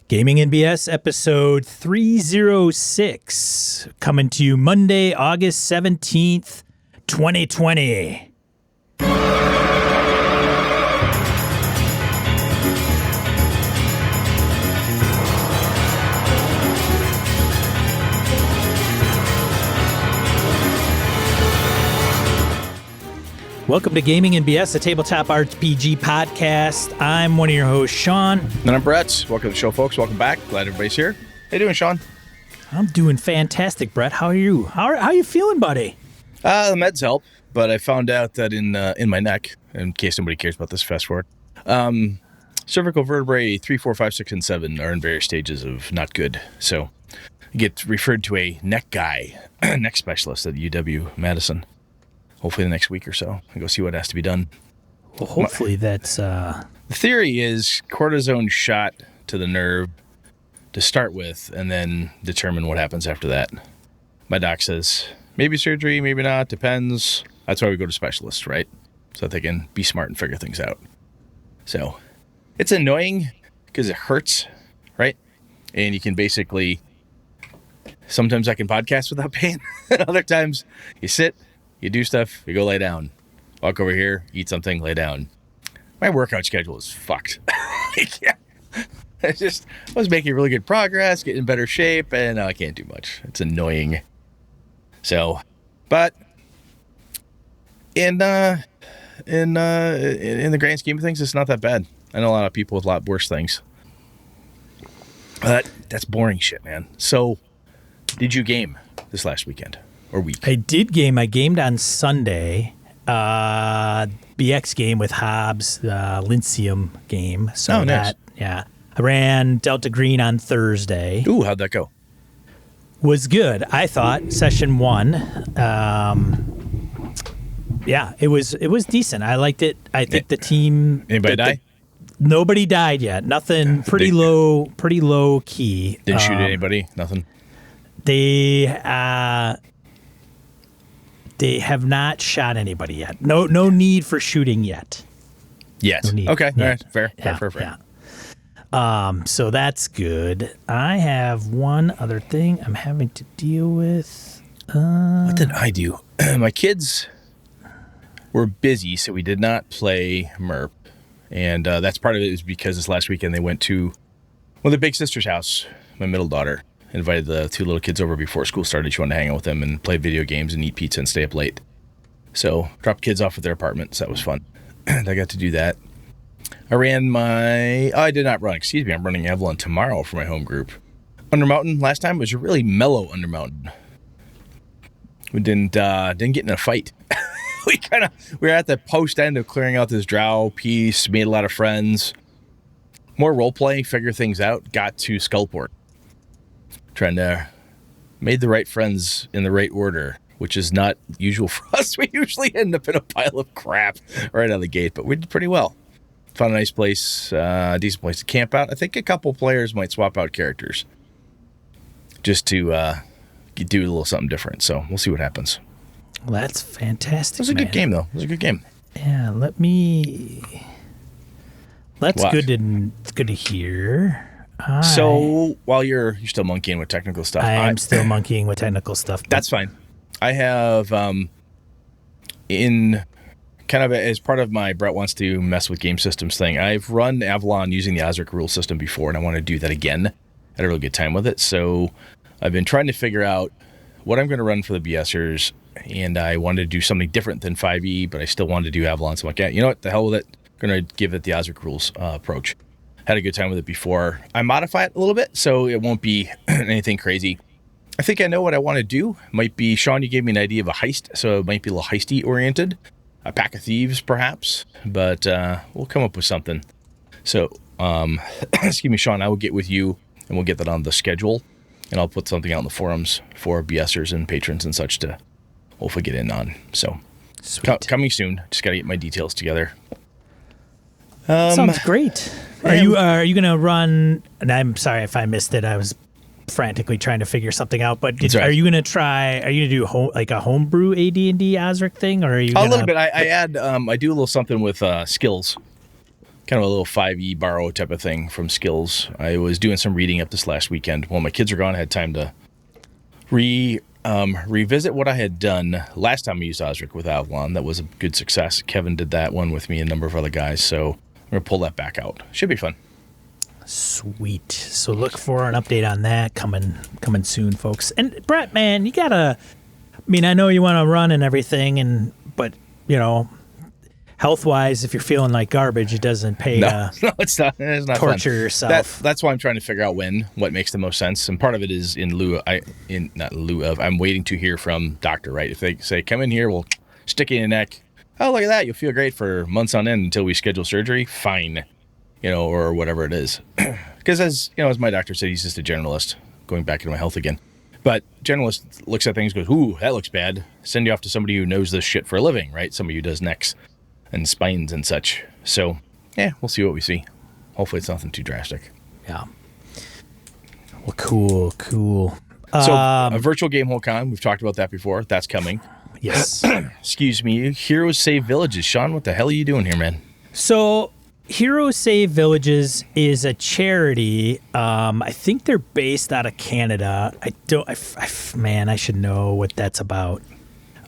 Gaming and BS episode 306, coming to you Monday, August 17th, 2020. Welcome to Gaming and BS, a tabletop RPG podcast. I'm one of your hosts, Sean. And I'm Brett. Welcome to the show, folks. Welcome back. Glad everybody's here. How you doing, Sean? I'm doing fantastic, Brett. How are you? How are you feeling, buddy? The meds help, but I found out that in my neck, in case somebody cares about this, fast forward, cervical vertebrae 3, 4, 5, 6, and 7 are in various stages of not good. So I get referred to a neck guy, neck specialist at UW-Madison. Hopefully the next week or so, and go see what has to be done. Well, hopefully that's... The theory is cortisone shot to the nerve to start with, and then determine what happens after that. My doc says, maybe surgery, maybe not, depends. That's why we go to specialists, right? So that they can be smart and figure things out. So it's annoying because it hurts, right? And you can basically... Sometimes I can podcast without pain. Other times you sit... You do stuff, you go lay down. Walk over here, eat something, lay down. My workout schedule is fucked. Yeah. I was making really good progress, getting in better shape, and I can't do much. It's annoying. So, but in the grand scheme of things, it's not that bad. I know a lot of people with a lot worse things. But that's boring shit, man. So, did you game this last weekend? Or week. I did game. I gamed on Sunday. BX game with Hobbs, Lyncium game. So nice. I ran Delta Green on Thursday. Ooh, how'd that go? Was good. I thought session 1. It was decent. I liked it. I think the team. Anybody die? Nobody died yet. Nothing. Pretty low key. Didn't shoot anybody. Nothing. They have not shot anybody yet. No need for shooting yet. Yes. No okay. Yet. All right. Fair. Yeah. So that's good. I have one other thing I'm having to deal with. What did I do? My kids were busy, so we did not play MERP. And that's part of it is because this last weekend they went to one of the big sister's house, my middle daughter. Invited the 2 little kids over before school started. She wanted to hang out with them and play video games and eat pizza and stay up late. So dropped kids off at their apartment. So that was fun. And I got to do that. I did not run. Excuse me. I'm running Avalon tomorrow for my home group. Undermountain last time was a really mellow Undermountain. We didn't get in a fight. we were at the post end of clearing out this drow piece. Made a lot of friends. More role playing. Figure things out. Got to Skullport. Trying to made the right friends in the right order, which is not usual for us. We usually end up in a pile of crap right out of the gate, but we did pretty well. Found a nice place, decent place to camp out. I think a couple players might swap out characters just to do a little something different. So we'll see what happens. Well, that's fantastic. It was a good game, though. It was a good game. Yeah, That's what? Good to hear. So while you're still monkeying with technical stuff, I'm still monkeying with technical stuff. That's fine. I have in kind of as part of my Brett wants to mess with game systems thing. I've run Avalon using the Osric rule system before, and I want to do that again. I had a really good time with it. So I've been trying to figure out what I'm going to run for the BSers, and I wanted to do something different than 5e, but I still wanted to do Avalon. So I'm like, yeah, you know what? The hell with it. I'm going to give it the Osric rules approach. Had a good time with it before. I modify it a little bit, so it won't be anything crazy. I think I know what I want to do. Might be, Sean, you gave me an idea of a heist, so it might be a little heisty oriented. A pack of thieves, perhaps, but we'll come up with something. So, excuse me, Sean, I will get with you, and we'll get that on the schedule, and I'll put something out in the forums for BSers and patrons and such to hopefully get in on. So, coming soon. Just got to get my details together. Sounds great. Are you gonna run? And I'm sorry if I missed it. I was frantically trying to figure something out. But are you gonna try? Are you gonna do a homebrew AD&D Osric thing, or are you a little bit? I add. I do a little something with skills. kind of a little 5e borrow type of thing from Skills. I was doing some reading up this last weekend. While my kids are gone, I had time to revisit what I had done last time I used Osric with Avalon. That was a good success. Kevin did that one with me and a number of other guys, so I'm going to pull that back out. Should be fun. Sweet. So look for an update on that coming soon, folks. And Brett, man, you gotta. I mean, I know you want to run and everything, but health wise, if you're feeling like garbage, it doesn't pay. No, it's not. It's not torture fun. yourself. That's why I'm trying to figure out what makes the most sense, and part of it is I'm waiting to hear from doctor. Right? If they say come in here, we'll stick it in your neck. Oh, look at that! You'll feel great for months on end until we schedule surgery. Fine. Or whatever it is. Because as my doctor said, he's just a generalist, going back into my health again. But generalist looks at things, goes, ooh, that looks bad. Send you off to somebody who knows this shit for a living, right? Somebody who does necks and spines and such. So, we'll see what we see. Hopefully it's nothing too drastic. Yeah. Well, cool. So, a virtual game whole con, we've talked about that before. That's coming. Yes. Excuse me. Heroes Save Villages. Sean, what the hell are you doing here, man? So, Heroes Save Villages is a charity. I think they're based out of Canada. I should know what that's about.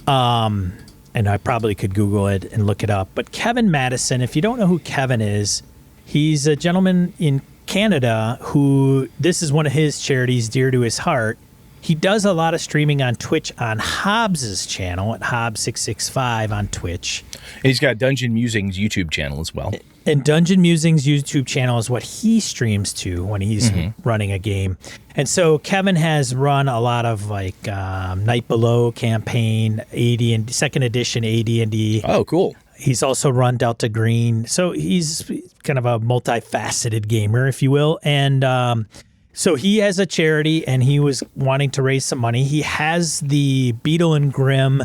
And I probably could Google it and look it up. But Kevin Madison, if you don't know who Kevin is, he's a gentleman in Canada who, this is one of his charities dear to his heart. He does a lot of streaming on Twitch on Hobbs's channel at Hobbs665 on Twitch. And he's got Dungeon Musings YouTube channel as well. And Dungeon Musings YouTube channel is what he streams to when he's running a game. And so Kevin has run a lot of Night Below campaign, AD&D, second edition AD&D. Oh, cool. He's also run Delta Green. So he's kind of a multifaceted gamer, if you will. And so he has a charity and he was wanting to raise some money. He has the Beetle and Grimm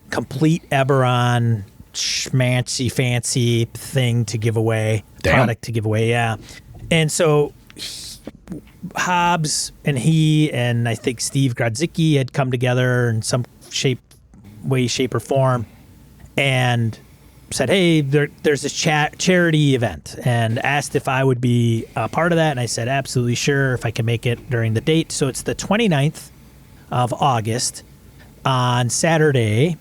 complete Eberron schmancy fancy thing to give away. Damn. Product to give away, yeah. And so Hobbs and he and I think Steve Grodzicki had come together in some shape or form and said, hey, there's this charity event, and asked if I would be a part of that. And I said, absolutely sure, if I can make it during the date. So it's the 29th of August on Saturday,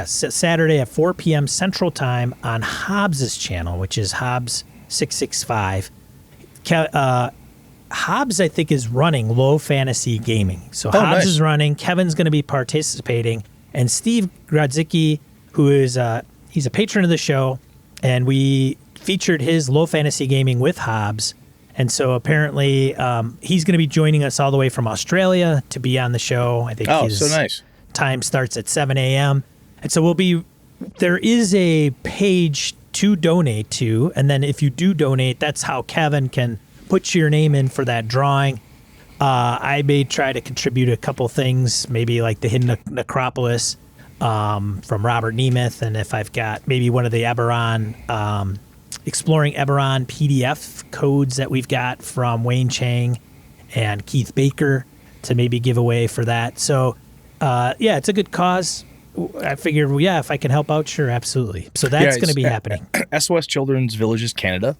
Saturday at 4 p.m. Central Time on Hobbs's channel, which is Hobbs665. Hobbs, I think, is running Low Fantasy Gaming. So Hobbs is running, Kevin's going to be participating, and Steve Grodzicki, who is he's a patron of the show, and we featured his Low Fantasy Gaming with Hobbs. And so apparently he's going to be joining us all the way from Australia to be on the show. I think so nice. Time starts at 7 a.m. And so there is a page to donate to, and then if you do donate, that's how Kevin can put your name in for that drawing. I may try to contribute a couple things, maybe like the Hidden Necropolis from Robert Nemeth, and if I've got maybe one of the Eberron, Exploring Eberron PDF codes that we've got from Wayne Chang and Keith Baker to maybe give away for that. So, it's a good cause. I figured, if I can help out, sure, absolutely. So that's going to be happening. SOS Children's Villages Canada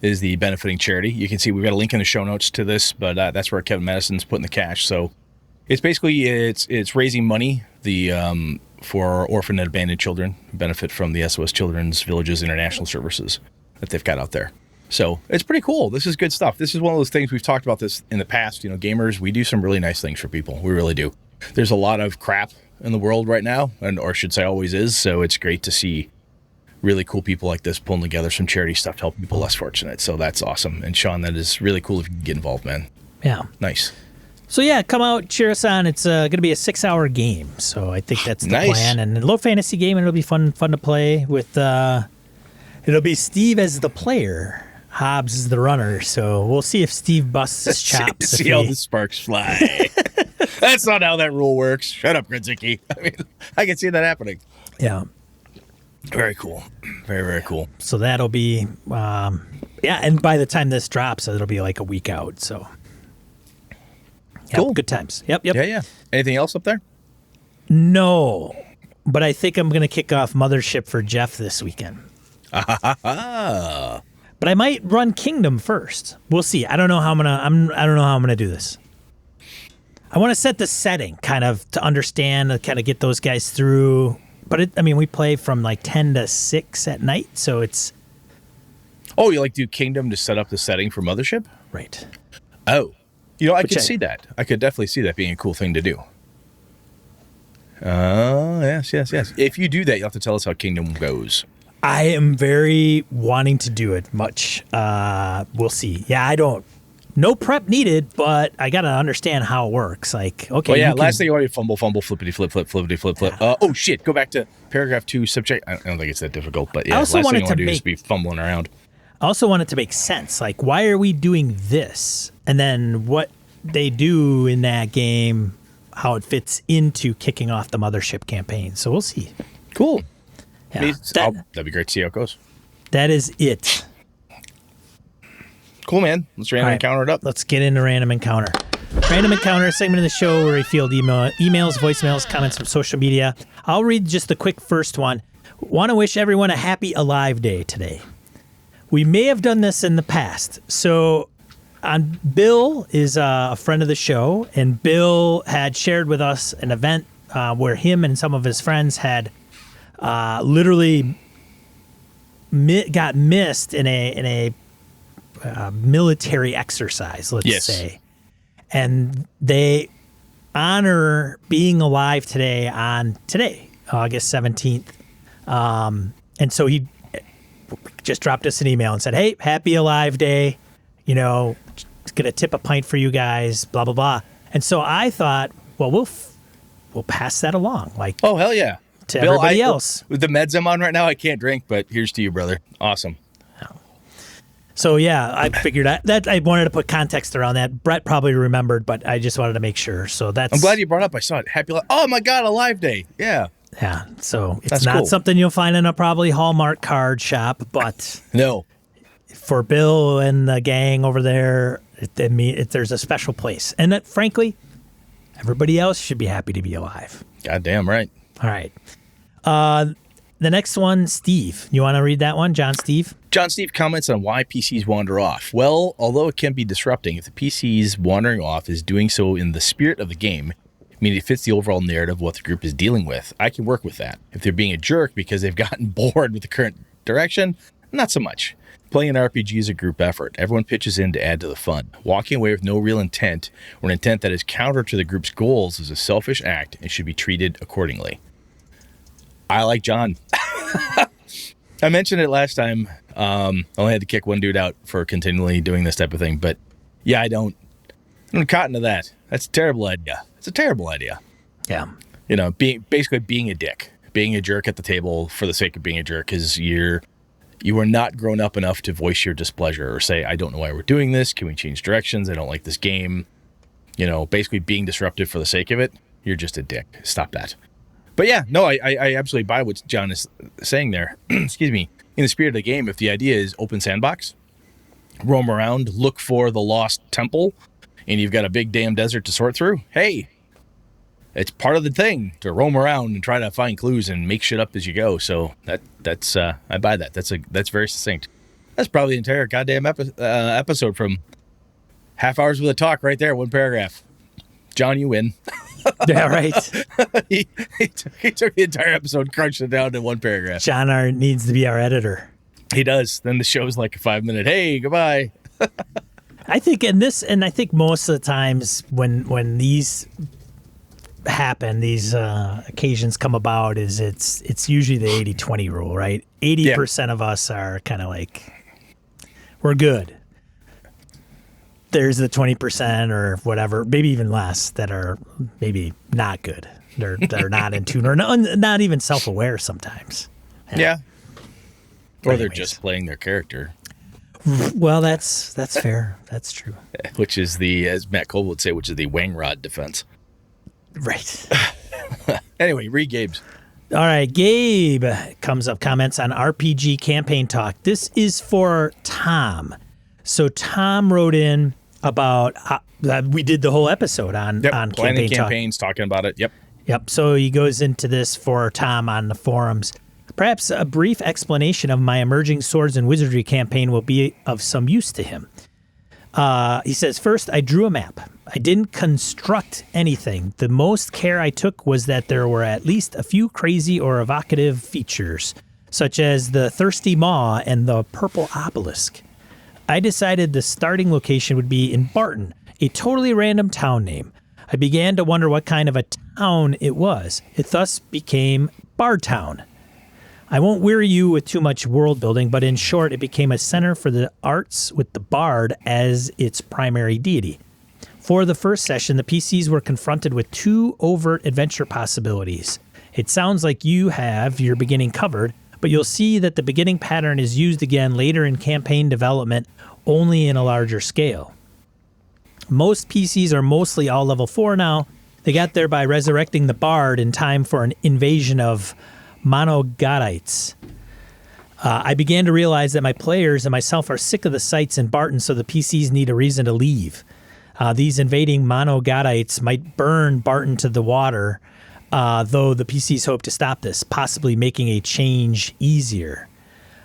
is the benefiting charity. You can see we've got a link in the show notes to this, but that's where Kevin Madison's putting the cash. So it's basically it's raising money for orphan and abandoned children who benefit from the SOS Children's Villages international services that they've got out there. So it's pretty cool. This is good stuff. This is one of those things we've talked about this in the past. Gamers, we do some really nice things for people. We really do. There's a lot of crap in the world right now, or I should say always is. So it's great to see really cool people like this pulling together some charity stuff to help people less fortunate. So that's awesome. And Sean, that is really cool if you can get involved, man. Yeah. Nice. So come out, cheer us on. It's going to be a 6-hour game. So I think that's the plan. And Low Fantasy Game, it'll be fun to play with. It'll be Steve as the player. Hobbs is the runner. So we'll see if Steve busts his chops. see how the sparks fly. That's not how that rule works. Shut up, Grodzicki. I mean, I can see that happening. Yeah. Very cool. Very, very cool. So that'll be, and by the time this drops, it'll be like a week out. So, cool. Good times. Yep. Yeah. Anything else up there? No, but I think I'm going to kick off Mothership for Jeff this weekend. Ah. But I might run Kingdom first. We'll see. I don't know how I'm gonna do this. I want to set the setting kind of to understand, to kind of get those guys through. But we play from like 10 to 6 at night, so it's... Oh, you like do Kingdom to set up the setting for Mothership? Right. Oh. I could see that. I could definitely see that being a cool thing to do. Yes. If you do that, you'll have to tell us how Kingdom goes. I am very wanting to do it much. We'll see. Yeah, no prep needed, but I got to understand how it works. Like, okay. Well, yeah, last thing you want to fumble, flippity, flip. Yeah. Oh, shit. Go back to paragraph 2, subject. I don't think it's that difficult, but yeah, I last also thing wanted you want to to do is be fumbling around. I also want it to make sense. Like, why are we doing this? And then what they do in that game, how it fits into kicking off the Mothership campaign. So we'll see. Cool. Yeah, that'd be great to see how it goes. That is it. Cool, man. Let's random encounter it up. Let's get into Random Encounter. Random Encounter, a segment of the show where we field emails, voicemails, comments from social media. I'll read just the quick first one. Want to wish everyone a happy Alive Day today. We may have done this in the past. So Bill is a friend of the show, and Bill had shared with us an event where him and some of his friends had literally got missed in a military exercise, let's say. And they honor being alive today on August 17th. And so he just dropped us an email and said, hey, happy Alive Day. It's going to tip a pint for you guys, blah, blah, blah. And so I thought, well, we'll pass that along. Like, oh, hell yeah. To Bill, everybody else. With the meds I'm on right now, I can't drink, but here's to you, brother. Awesome. So, yeah, I figured that I wanted to put context around that. Brett probably remembered, but I just wanted to make sure. So I'm glad you brought up. I saw it. Oh, my God, Alive Day. Yeah. Yeah. So it's That's not cool. something you'll find in a probably Hallmark card shop, but no. For Bill and the gang over there, there's a special place. And that, frankly, everybody else should be happy to be alive. Goddamn right. All right. The next one, Steve. You want to read that one, John Steve? John Steve comments on why PCs wander off. Well, although it can be disrupting, if the PC's wandering off is doing so in the spirit of the game, meaning it fits the overall narrative of what the group is dealing with, I can work with that. If they're being a jerk because they've gotten bored with the current direction, not so much. Playing an RPG is a group effort. Everyone pitches in to add to the fun. Walking away with no real intent, or an intent that is counter to the group's goals, is a selfish act and should be treated accordingly. I like John. I mentioned it last time. I only had to kick one dude out for continually doing this type of thing, but yeah, I don't cotton to that. That's a terrible idea. It's a terrible idea. Yeah. Basically being a dick, being a jerk at the table for the sake of being a jerk, because you are not grown up enough to voice your displeasure or say, I don't know why we're doing this. Can we change directions? I don't like this game. Basically being disruptive for the sake of it. You're just a dick. Stop that. But yeah, no, I absolutely buy what John is saying there. Excuse me. In the spirit of the game, if the idea is open sandbox, roam around, look for the lost temple, and you've got a big damn desert to sort through, hey, it's part of the thing to roam around and try to find clues and make shit up as you go. So that's I buy that. That's very succinct. That's probably the entire goddamn episode from half hours with a talk right there, one paragraph. John, you win. Yeah, right. he took the entire episode, crunched it down to one paragraph. John needs to be our editor. He does. Then the show's like a 5-minute, hey, goodbye. I think I think most of the times when these happen, these occasions come about, is it's usually the 80-20 rule, right? 80% of us are kind of like, we're good. There's the 20% or whatever, maybe even less, that are maybe not good. They're not in tune or not even self-aware sometimes. Yeah. Or they're just playing their character. Well, that's fair. That's true. Which is as Matt Cole would say, which is the Wang Rod defense. Right. Anyway, read Gabe's. All right, Gabe comes up, comments on RPG campaign talk. This is for Tom. So Tom wrote in about we did the whole episode on planning campaigns, talking about it. Yep. So he goes into this for Tom on the forums. Perhaps a brief explanation of my emerging swords and wizardry campaign will be of some use to him. He says, first, I drew a map. I didn't construct anything. The most care I took was that there were at least a few crazy or evocative features, such as the thirsty maw and the purple obelisk. I decided the starting location would be in Barton, a totally random town name. I began to wonder what kind of a town it was. It thus became Bartown. I won't weary you with too much world building, but in short, it became a center for the arts with the bard as its primary deity. For the first session, the PCs were confronted with two overt adventure possibilities. It sounds like you have your beginning covered, but you'll see that the beginning pattern is used again later in campaign development, only in a larger scale. Most PCs are mostly all level 4 now. They got there by resurrecting the bard in time for an invasion of Monogadites. I began to realize that my players and myself are sick of the sights in Barton, so the PCs need a reason to leave. These invading Monogadites might burn Barton to the water, though the PCs hope to stop this, possibly making a change easier.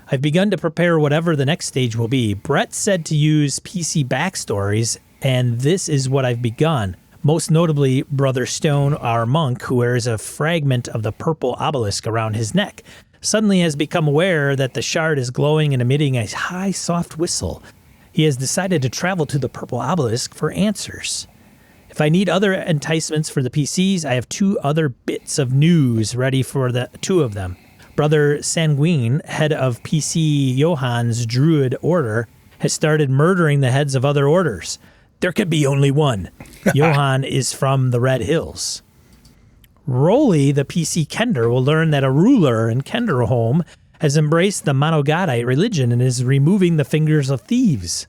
I've begun to prepare whatever the next stage will be. Brett said to use PC backstories, and this is what I've begun. Most notably, Brother Stone, our monk, who wears a fragment of the purple obelisk around his neck, suddenly has become aware that the shard is glowing and emitting a high, soft whistle. He has decided to travel to the purple obelisk for answers. If I need other enticements for the PCs, I have two other bits of news ready for the two of them. Brother Sanguine, head of PC Johann's Druid Order, has started murdering the heads of other orders. There could be only one. Johann is from the Red Hills. Rolly, the PC Kender, will learn that a ruler in Kenderholm has embraced the Monogadite religion and is removing the fingers of thieves.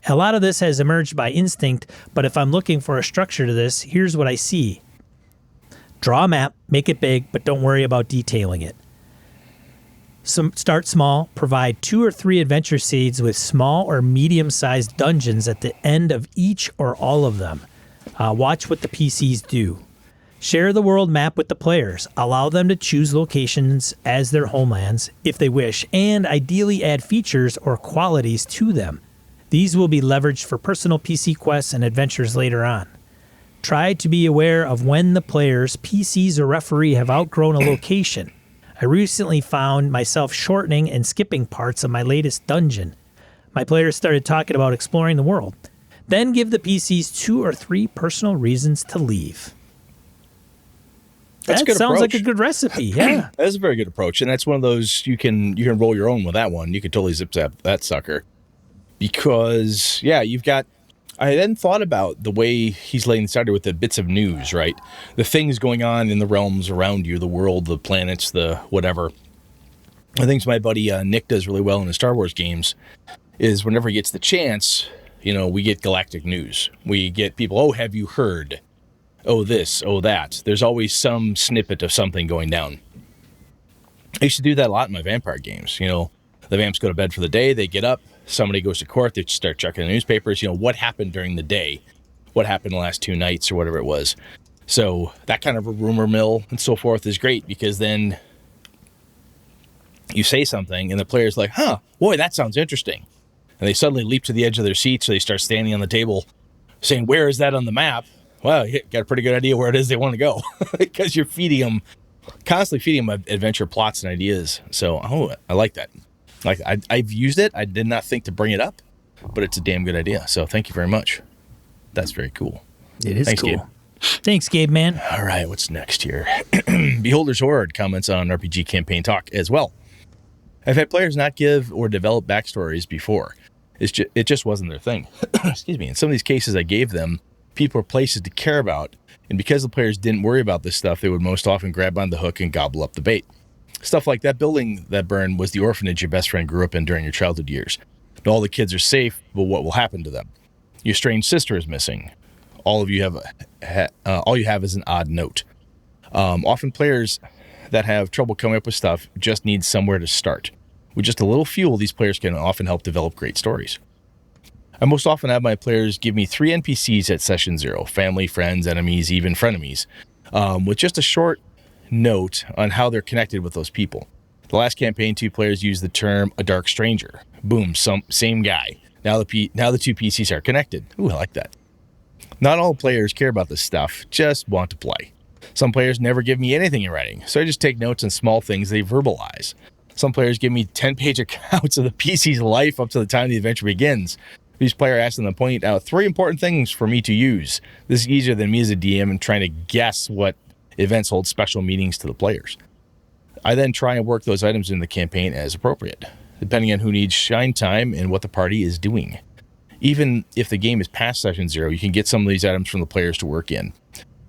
A lot of this has emerged by instinct, but if I'm looking for a structure to this, here's what I see. Draw a map, make it big, but don't worry about detailing it. Start small, provide 2 or 3 adventure seeds with small or medium-sized dungeons at the end of each or all of them. Watch what the PCs do. Share the world map with the players. Allow them to choose locations as their homelands if they wish, and ideally add features or qualities to them. These will be leveraged for personal PC quests and adventures later on. Try to be aware of when the players, PCs, or referee have outgrown a location. I recently found myself shortening and skipping parts of my latest dungeon. My players started talking about exploring the world. Then give the PCs 2 or 3 personal reasons to leave. That sounds like a good recipe. Yeah, that's a very good approach, and that's one of those you can roll your own with that one. You could totally zip zap that sucker, because you've got. I then thought about the way he's laying this out with the bits of news, right? The things going on in the realms around you, the world, the planets, the whatever. The things my buddy Nick does really well in the Star Wars games is whenever he gets the chance, we get galactic news. We get people, oh, have you heard? Oh, this, oh, that. There's always some snippet of something going down. I used to do that a lot in my vampire games. The vamps go to bed for the day, they get up, somebody goes to court, they start checking the newspapers, what happened during the day, what happened the last 2 nights or whatever it was. So that kind of a rumor mill and so forth is great, because then you say something and the player's like, huh, boy, that sounds interesting. And they suddenly leap to the edge of their seat, so they start standing on the table saying, where is that on the map? Well, you got a pretty good idea where it is they want to go, because you're constantly feeding them adventure plots and ideas. So, I like that. Like, I've used it. I did not think to bring it up, but it's a damn good idea. So thank you very much. That's very cool. It is. Thanks, cool. Gabe. Thanks, Gabe, man. All right, what's next here? Beholder's Horde comments on RPG Campaign Talk as well. I've had players not give or develop backstories before. It just wasn't their thing. Excuse me. In some of these cases I gave them people or places to care about, and because the players didn't worry about this stuff, they would most often grab on the hook and gobble up the bait. Stuff like that building that burned was the orphanage your best friend grew up in during your childhood years. All the kids are safe, but what will happen to them? Your strange sister is missing. All you have is an odd note. Often players that have trouble coming up with stuff just need somewhere to start. With just a little fuel, these players can often help develop great stories. I most often have my players give me 3 NPCs at session 0, family, friends, enemies, even frenemies, with just a short note on how they're connected with those people. The last campaign, 2 players used the term a dark stranger. Boom, same guy. Now the 2 PCs are connected. Ooh, I like that. Not all players care about this stuff, just want to play. Some players never give me anything in writing, so I just take notes on small things they verbalize. Some players give me 10-page accounts of the PC's life up to the time the adventure begins. Each player asks them to point out 3 important things for me to use. This is easier than me as a DM and trying to guess what events hold special meanings to the players. I then try and work those items in the campaign as appropriate, depending on who needs shine time and what the party is doing. Even if the game is past session 0, you can get some of these items from the players to work in.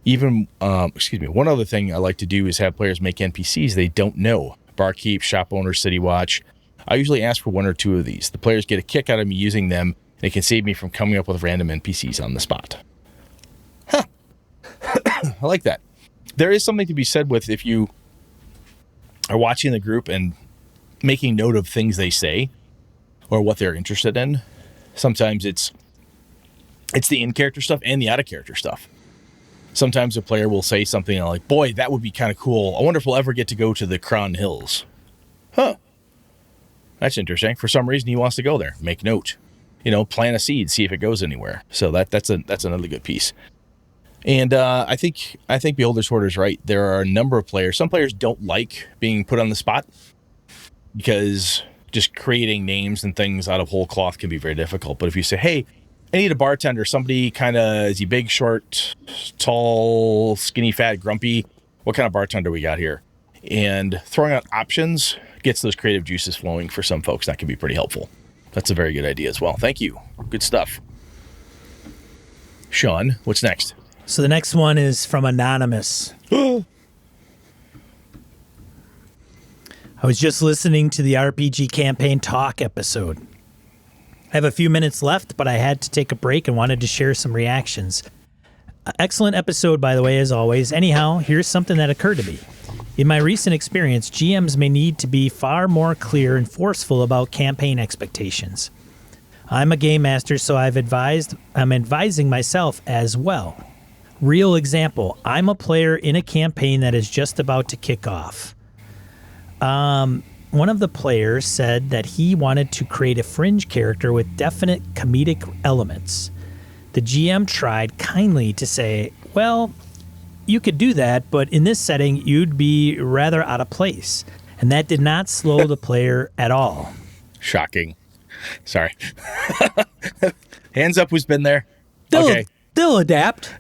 One other thing I like to do is have players make NPCs they don't know. Barkeep, shop owner, city watch. I usually ask for 1 or 2 of these. The players get a kick out of me using them, and it can save me from coming up with random NPCs on the spot. Huh. I like that. There is something to be said with if you are watching the group and making note of things they say or what they're interested in. Sometimes it's the in-character stuff and the out-of-character stuff. Sometimes a player will say something like, boy, that would be kind of cool. I wonder if we'll ever get to go to the Crown Hills. Huh. That's interesting. For some reason, he wants to go there. Make note. Plant a seed, see if it goes anywhere. So that's another good piece. And I think Beholder's Hoarder's right. There are a number of players. Some players don't like being put on the spot because just creating names and things out of whole cloth can be very difficult. But if you say, hey, I need a bartender, somebody kind of, is he big, short, tall, skinny, fat, grumpy? What kind of bartender we got here? And throwing out options gets those creative juices flowing for some folks. That can be pretty helpful. That's a very good idea as well. Thank you. Good stuff. Sean, what's next? So the next one is from Anonymous. I was just listening to the RPG Campaign Talk episode. I have a few minutes left, but I had to take a break and wanted to share some reactions. Excellent episode, by the way, as always. Anyhow, here's something that occurred to me. In my recent experience, GMs may need to be far more clear and forceful about campaign expectations. I'm a game master, so I'm advising myself as well. Real example, I'm a player in a campaign that is just about to kick off. One of the players said that he wanted to create a fringe character with definite comedic elements. The GM tried kindly to say, well, you could do that, but in this setting, you'd be rather out of place. And that did not slow the player at all. Shocking. Sorry. Hands up who's been there. They'll adapt.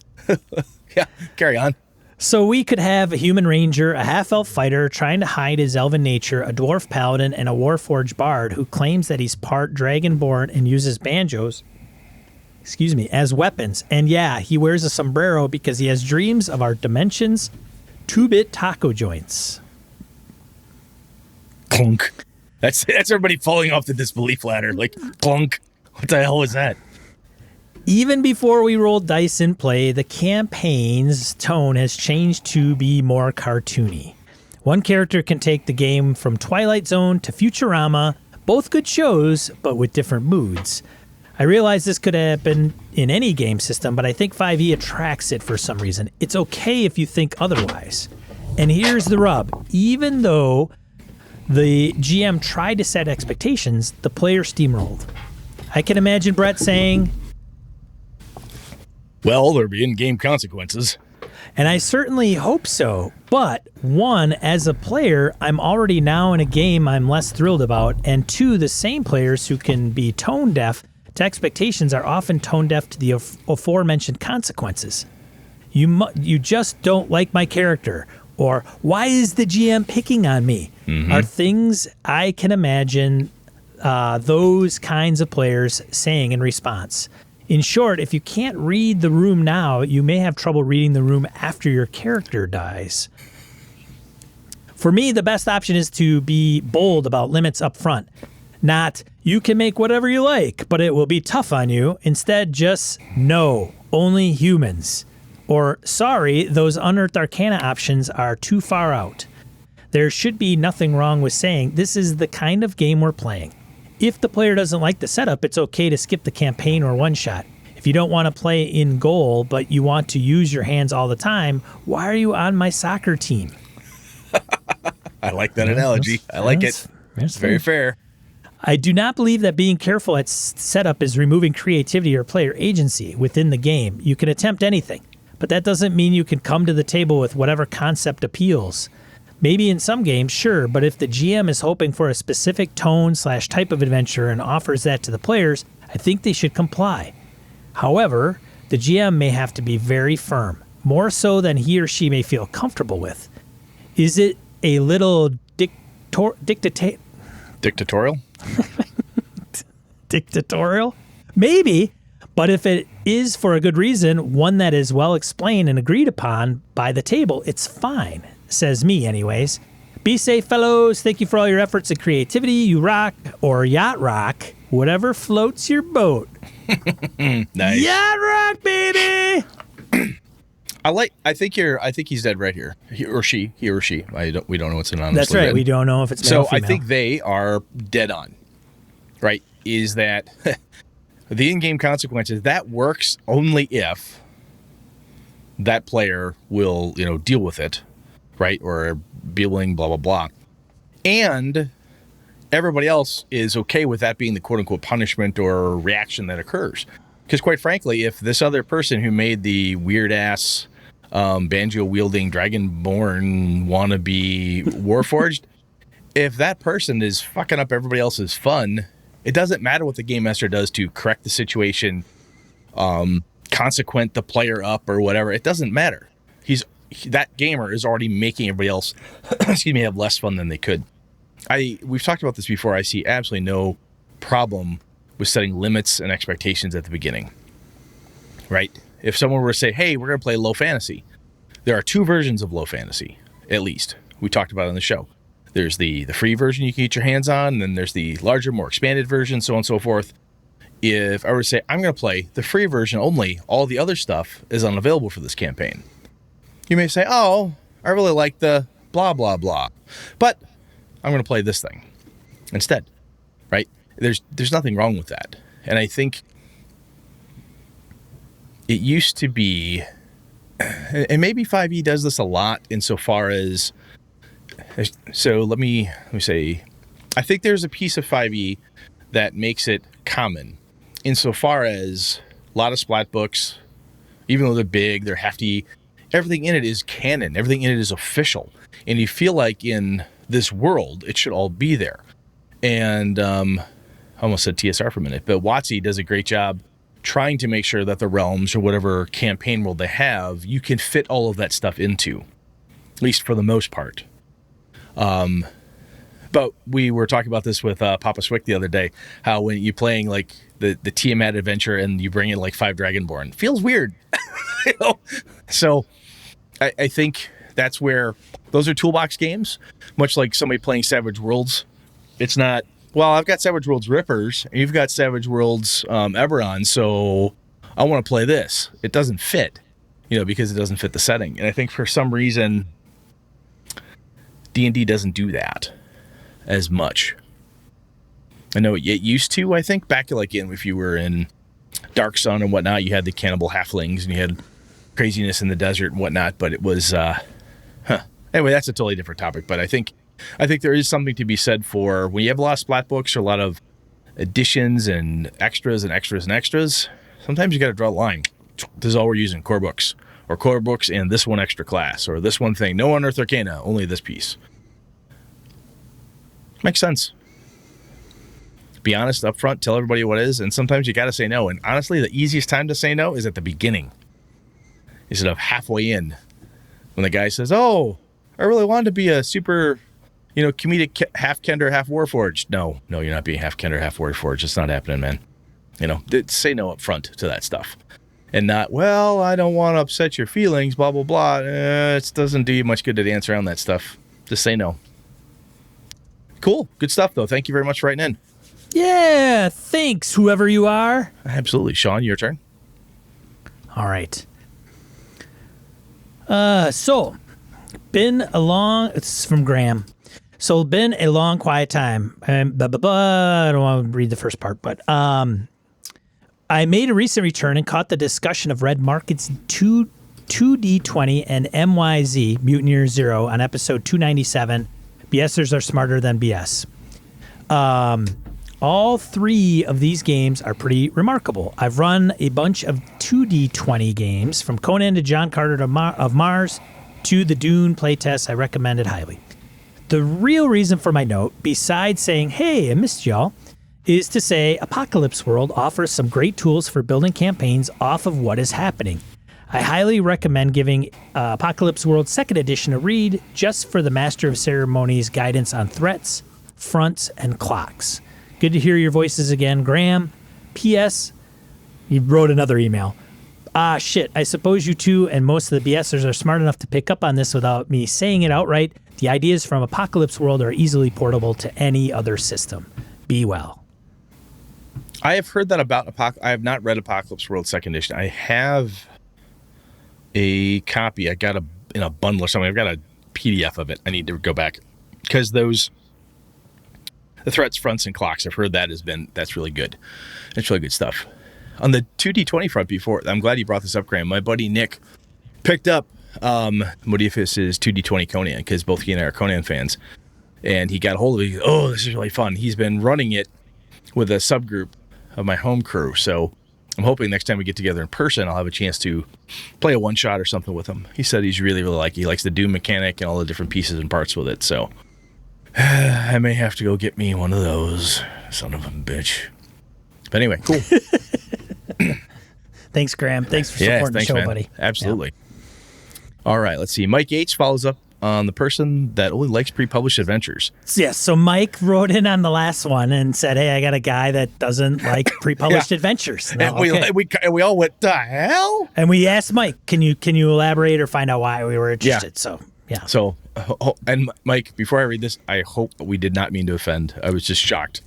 Yeah, carry on. So we could have a human ranger, a half-elf fighter trying to hide his elven nature, a dwarf paladin, and a warforged bard who claims that he's part dragonborn and uses banjos, as weapons. And yeah, he wears a sombrero because he has dreams of our dimensions, 2-bit taco joints. Clunk. That's everybody falling off the disbelief ladder. Like, clunk. What the hell was that? Even before we rolled dice in play, the campaign's tone has changed to be more cartoony. One character can take the game from Twilight Zone to Futurama, both good shows, but with different moods. I realize this could happen in any game system, but I think 5e attracts it for some reason. It's okay if you think otherwise. And here's the rub. Even though the GM tried to set expectations, the player steamrolled. I can imagine Brett saying, well, there'll be in-game consequences. And I certainly hope so. But one, as a player, I'm already now in a game I'm less thrilled about. And two, the same players who can be tone deaf to expectations are often tone deaf to the aforementioned consequences. You just don't like my character. Or why is the GM picking on me? Mm-hmm. Are things I can imagine those kinds of players saying in response. In short, if you can't read the room now, you may have trouble reading the room after your character dies. For me, the best option is to be bold about limits up front. Not, you can make whatever you like, but it will be tough on you. Instead, just, no, only humans. Or, sorry, those unearthed arcana options are too far out. There should be nothing wrong with saying, this is the kind of game we're playing. If the player doesn't like the setup, it's okay to skip the campaign or one-shot. If you don't want to play in goal, but you want to use your hands all the time, why are you on my soccer team? I like that analogy. I like it. It's very fair. I do not believe that being careful at setup is removing creativity or player agency within the game. You can attempt anything, but that doesn't mean you can come to the table with whatever concept appeals. Maybe in some games, sure, but if the GM is hoping for a specific tone/type of adventure and offers that to the players, I think they should comply. However, the GM may have to be very firm, more so than he or she may feel comfortable with. Is it a little dictatorial? Dictatorial? Maybe, but if it is for a good reason, one that is well explained and agreed upon by the table, it's fine. Says me, anyways. Be safe, fellows. Thank you for all your efforts and creativity. You rock, or yacht rock, whatever floats your boat. Nice. Yacht rock, baby. I think he's dead right here. He or she. We don't know what's in on. That's right. We don't know if it's male or female. I think they are dead on. Right? Is that the in-game consequences that works only if that player will, deal with it, right? Or be willing, blah blah blah, and everybody else is okay with that being the quote-unquote punishment or reaction that occurs. Because quite frankly, if this other person who made the weird-ass banjo-wielding, dragonborn wannabe Warforged, if that person is fucking up everybody else's fun, it doesn't matter what the game master does to correct the situation, consequent the player up or whatever. It doesn't matter. That gamer is already making everybody else, have less fun than they could. We've talked about this before. I see absolutely no problem with setting limits and expectations at the beginning, right? If someone were to say, hey, we're going to play low fantasy, there are two versions of low fantasy, at least. We talked about it on the show. There's the free version you can get your hands on, and then there's the larger, more expanded version, so on and so forth. If I were to say, I'm going to play the free version only, all the other stuff is unavailable for this campaign. You may say, oh, I really like the blah, blah, blah, but I'm going to play this thing instead, right? There's nothing wrong with that. And I think it used to be, and maybe 5e does this a lot insofar as, so let me say, I think there's a piece of 5e that makes it common insofar as a lot of splat books, even though they're big, they're hefty, everything in it is canon, everything in it is official. And you feel like in this world, it should all be there. And I almost said TSR for a minute, but WotC does a great job trying to make sure that the realms or whatever campaign world they have, you can fit all of that stuff into, at least for the most part. But we were talking about this with Papa Swick the other day, how when you're playing like the Tiamat adventure and you bring in like 5 Dragonborn, feels weird. So I think that's where those are toolbox games, much like somebody playing Savage Worlds. It's not, well, I've got Savage Worlds Rippers and you've got Savage Worlds Eberron, so I want to play this. It doesn't fit, because it doesn't fit the setting. And I think for some reason, D&D doesn't do that as much. I know it used to, I think, back if you were in Dark Sun and whatnot, you had the cannibal halflings and you had craziness in the desert and whatnot, but it was, Anyway, that's a totally different topic, but I think there is something to be said for when you have a lot of splat books or a lot of additions and extras and extras and extras, sometimes you got to draw a line. This is all we're using, core books. Or core books and this one extra class, or this one thing. No Unearthed Arcana, only this piece. Makes sense. Be honest up front, tell everybody what it is, and sometimes you got to say no. And honestly, the easiest time to say no is at the beginning, instead of halfway in, when the guy says, "Oh, I really wanted to be a super, comedic half Kender, half Warforged." No, you're not being half Kender, half Warforged. It's not happening, man. Say no up front to that stuff. And not, well, I don't want to upset your feelings, blah, blah, blah. It doesn't do you much good to dance around that stuff. Just say no. Cool. Good stuff, though. Thank you very much for writing in. Yeah, thanks, whoever you are. Absolutely. Sean, your turn. All right. So, it's from Graham. So, been a long, quiet time. I don't want to read the first part, but I made a recent return and caught the discussion of Red Market's 2D20 and MYZ, Mutineer Zero, on episode 297, BSers are smarter than BS. All three of these games are pretty remarkable. I've run a bunch of 2D20 games, from Conan to John Carter of Mars to the Dune playtests. I recommend it highly. The real reason for my note, besides saying, hey, I missed y'all, is to say Apocalypse World offers some great tools for building campaigns off of what is happening. I highly recommend giving Apocalypse World 2nd Edition a read just for the Master of Ceremonies guidance on threats, fronts, and clocks. Good to hear your voices again, Graham. P.S. You wrote another email. Shit, I suppose you two and most of the BSers are smart enough to pick up on this without me saying it outright. The ideas from Apocalypse World are easily portable to any other system. Be well. I have heard that about I have not read Apocalypse World 2nd Edition. I have a copy. I got in a bundle or something. I've got a PDF of it. I need to go back because the threats, fronts, and clocks, I've heard that's really good. It's really good stuff. On the 2D20 front I'm glad you brought this up, Graham. My buddy Nick picked up Modiphius's 2D20 Conan because both he and I are Conan fans. And he got a hold of it. Oh, this is really fun. He's been running it with a subgroup of my home crew. So I'm hoping next time we get together in person, I'll have a chance to play a one-shot or something with him. He said he's really, really he likes the Doom mechanic and all the different pieces and parts with it. So I may have to go get me one of those. Son of a bitch. But anyway, cool. Thanks, Graham. Thanks for supporting the show, man. buddy. Absolutely. Yeah. All right, let's see. Mike H follows up on the person that only likes pre-published adventures. Yes, so Mike wrote in on the last one and said, hey, I got a guy that doesn't like pre-published adventures. No, and we all went, the hell? And we asked Mike, can you elaborate or find out why we were interested? Yeah. So, yeah. So, and Mike, before I read this, I hope we did not mean to offend. I was just shocked.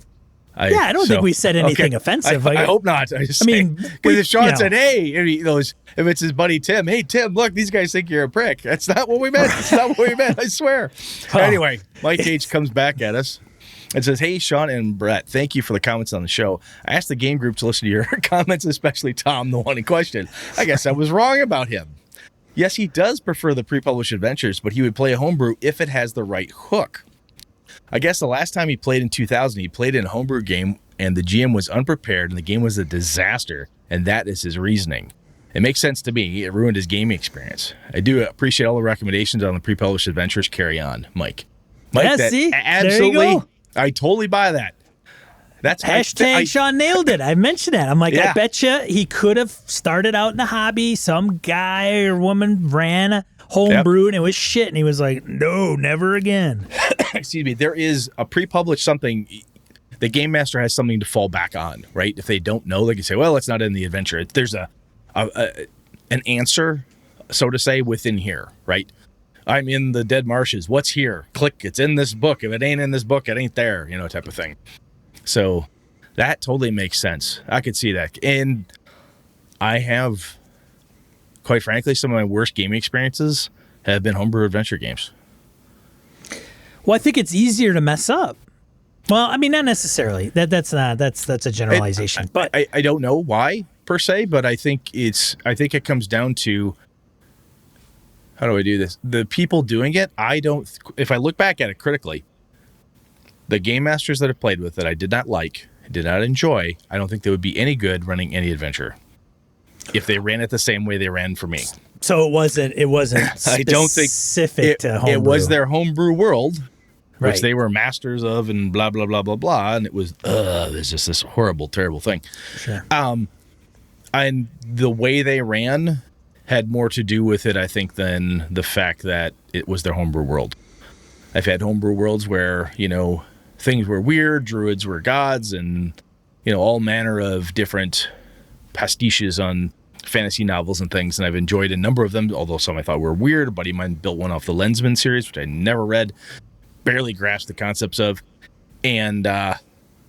I don't think we said anything offensive. I hope not. Because if Sean said, hey, if it's his buddy Tim, hey, Tim, look, these guys think you're a prick. That's not what we meant. That's not what we meant, I swear. Anyway, Mike H comes back at us and says, hey, Sean and Brett, thank you for the comments on the show. I asked the game group to listen to your comments, especially Tom, the one in question. I guess I was wrong about him. Yes, he does prefer the pre-published adventures, but he would play a homebrew if it has the right hook. I guess the last time he played in 2000, he played in a homebrew game, and the GM was unprepared, and the game was a disaster, and that is his reasoning. It makes sense to me. It ruined his gaming experience. I do appreciate all the recommendations on the pre-published adventures. Carry on, Mike. Yeah, see? Absolutely. There you go. I totally buy that. That's hashtag Sean nailed it. I mentioned that. I'm like, I bet you he could have started out in a hobby. Some guy or woman ran a homebrew and it was shit. And he was like, no, never again. Excuse me. There is a pre-published something. The game master has something to fall back on, right? If they don't know, they can say, well, it's not in the adventure. There's an answer, so to say, within here, right? I'm in the dead marshes. What's here? Click. It's in this book. If it ain't in this book, it ain't there, type of thing. So that totally makes sense. I could see that. And I have, quite frankly, some of my worst gaming experiences have been homebrew adventure games. Well, I think it's easier to mess up. Well, I mean, not necessarily. That's a generalization. But I don't know why per se, but I think it comes down to, how do I do this? The people doing it, if I look back at it critically, the game masters that I've played with that I did not like, did not enjoy, I don't think they would be any good running any adventure if they ran it the same way they ran for me. So it wasn't I don't think specific to homebrew. It was their homebrew world, right, which they were masters of, and blah blah blah blah blah, and it was there's just this horrible, terrible thing. Sure. And the way they ran had more to do with it, I think, than the fact that it was their homebrew world. I've had homebrew worlds where, things were weird, druids were gods, and, all manner of different pastiches on fantasy novels and things, and I've enjoyed a number of them, although some I thought were weird. A buddy of mine built one off the Lensman series, which I never read, barely grasped the concepts of, and but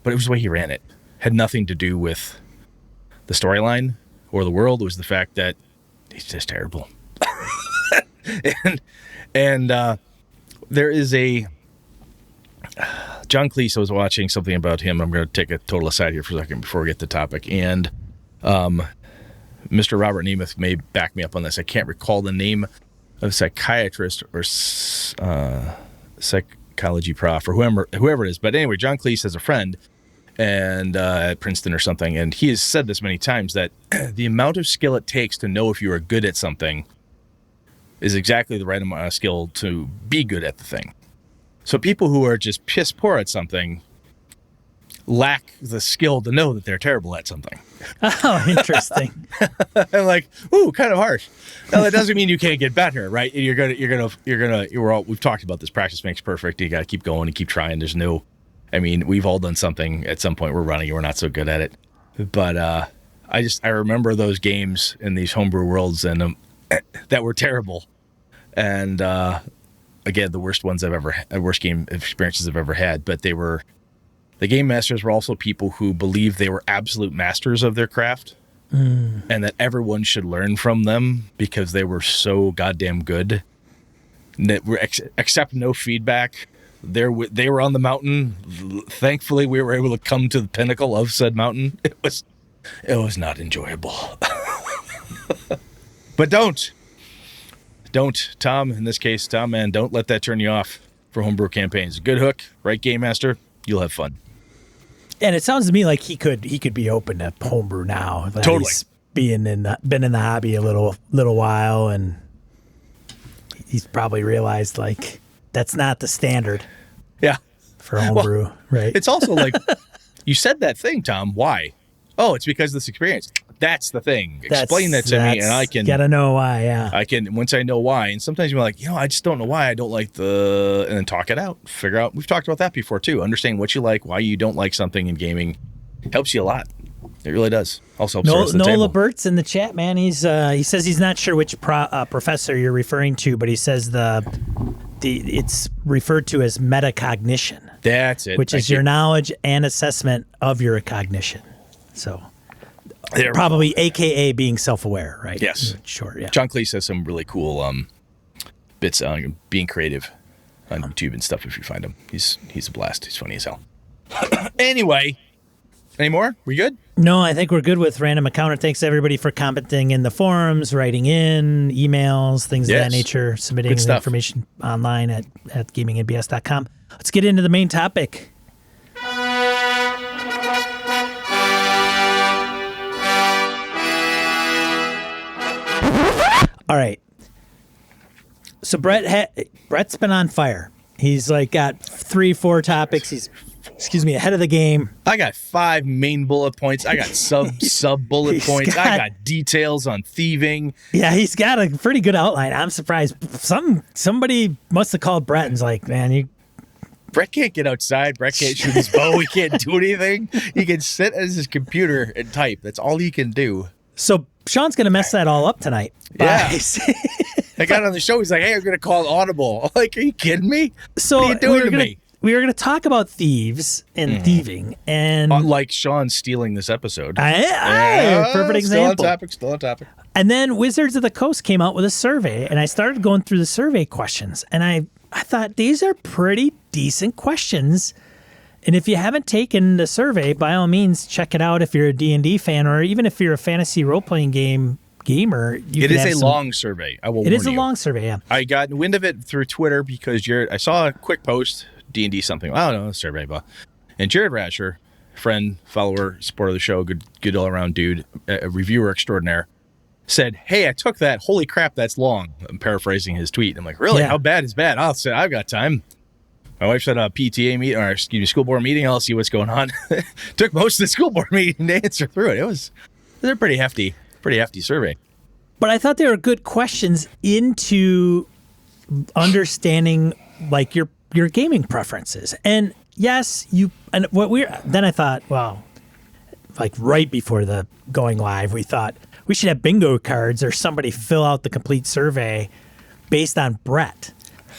it was the way he ran it. Had nothing to do with the storyline or the world. It was the fact that he's just terrible. and there is a John Cleese. I was watching something about him. I'm going to take a total aside here for a second before we get to the topic. And Mr. Robert Nemeth may back me up on this. I can't recall the name of psychiatrist or ecology prof or whoever it is. But anyway, John Cleese has a friend and at Princeton or something, and he has said this many times that the amount of skill it takes to know if you are good at something is exactly the right amount of skill to be good at the thing. So people who are just piss poor at something lack the skill to know that they're terrible at something. Oh, interesting. I'm like, ooh, kind of harsh. Now that doesn't mean you can't get better, right? We've talked about this. Practice makes perfect. You got to keep going and keep trying. We've all done something at some point. We're running and we're not so good at it. But I remember those games in these homebrew worlds and that were terrible. And again, the worst game experiences I've ever had. But the game masters were also people who believed they were absolute masters of their craft and that everyone should learn from them because they were so goddamn good. Accept no feedback. They were on the mountain. Thankfully, we were able to come to the pinnacle of said mountain. It was not enjoyable. But don't, Tom, in this case, Tom, man, don't let that turn you off for homebrew campaigns. Good hook, right game master, you'll have fun. And it sounds to me like he could be open to homebrew now. Totally. He's been in the hobby a little while, and he's probably realized like that's not the standard. Yeah. For homebrew, right? It's also like you said that thing, Tom. Why? Oh, it's because of this experience. That's the thing. Explain that to me, and I can gotta know why. Yeah, I can once I know why. And sometimes you're like, I just don't know why I don't like and then talk it out, figure out. We've talked about that before too. Understanding what you like, why you don't like something in gaming, helps you a lot. It really does. Also helps Nola Burt's in the chat, man. He says he's not sure which professor you're referring to, but he says it's referred to as metacognition. That's it. Which is your knowledge and assessment of your cognition. So probably AKA being self-aware, right? Yes. Sure, yeah. John Cleese has some really cool bits on being creative on YouTube and stuff if you find him. He's a blast. He's funny as hell. Anyway, any more? We good? No, I think we're good with Random Encounter. Thanks everybody for commenting in the forums, writing in, emails, things of that nature, submitting the information online at gamingnbs.com. Let's get into the main topic. All right. So Brett's been on fire. He's like got 3-4 topics. He's ahead of the game. I got 5 main bullet points. I got sub bullet points. I got details on thieving. Yeah, he's got a pretty good outline. I'm surprised. Somebody must have called Brett and's like, man, Brett can't get outside. Brett can't shoot his bow. He can't do anything. He can sit at his computer and type. That's all he can do. So Sean's going to mess that all up tonight. Yeah. I got on the show. He's like, hey, I'm going to call Audible. I'm like, are you kidding me? So what are you doing to me? We were going to talk about thieves and thieving. And like Sean stealing this episode. Perfect example. Still on topic. And then Wizards of the Coast came out with a survey, and I started going through the survey questions. And I thought, these are pretty decent questions. And if you haven't taken the survey, by all means, check it out if you're a D&D fan, or even if you're a fantasy role-playing gamer. It is a long survey. I will warn you. It is a long survey, yeah. I got wind of it through Twitter because I saw a quick post, D&D something. I don't know, survey, blah. And Jared Rasher, friend, follower, supporter of the show, good all-around dude, a reviewer extraordinaire, said, hey, I took that. Holy crap, that's long. I'm paraphrasing his tweet. I'm like, really? Yeah. How bad is bad? I'll say, I've got time. My wife said a PTA meeting, or school board meeting. I'll see what's going on. Took most of the school board meeting to answer through it. They're pretty hefty survey. But I thought they were good questions into understanding like your gaming preferences. And yes, then I thought, well, like right before the going live, we thought we should have bingo cards or somebody fill out the complete survey based on Brett.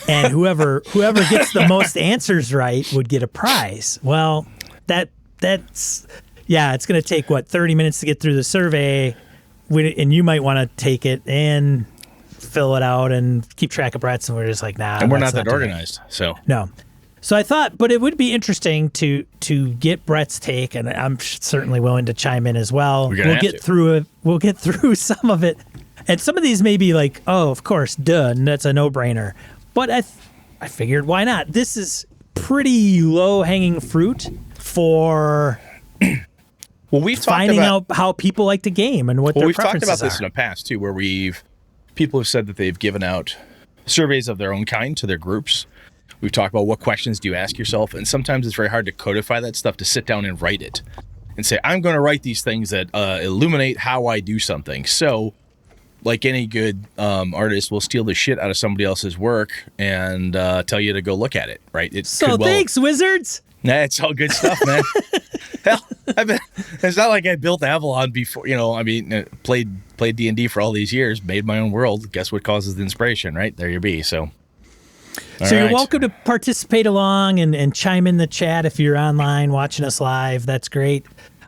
And whoever gets the most answers right would get a prize. Well, it's going to take 30 minutes to get through the survey, and you might want to take it and fill it out and keep track of Brett's, and we're just like, nah. And we're not that organized, so no. So I thought, but it would be interesting to get Brett's take, and I'm certainly willing to chime in as well. We'll get through it. We'll get through some of it, and some of these may be like, oh, of course, duh, that's a no-brainer. But I figured, why not? This is pretty low-hanging fruit for Well, we've finding out how people like to game and what their we've talked preferences about this are. in the past too, where people have said that they've given out surveys of their own kind to their groups. We've talked about what questions do you ask yourself, and sometimes it's very hard to codify that stuff, to sit down and write it and say, I'm going to write these things that illuminate how I do something. So, like any good artist, will steal the shit out of somebody else's work and tell you to go look at it, right? Thanks, Wizards. Nah, it's all good stuff, man. Hell, it's not like I built Avalon before, played D&D for all these years, made my own world. Guess what causes the inspiration, right? There you be. So you're welcome to participate along and chime in the chat if you're online watching us live. That's great.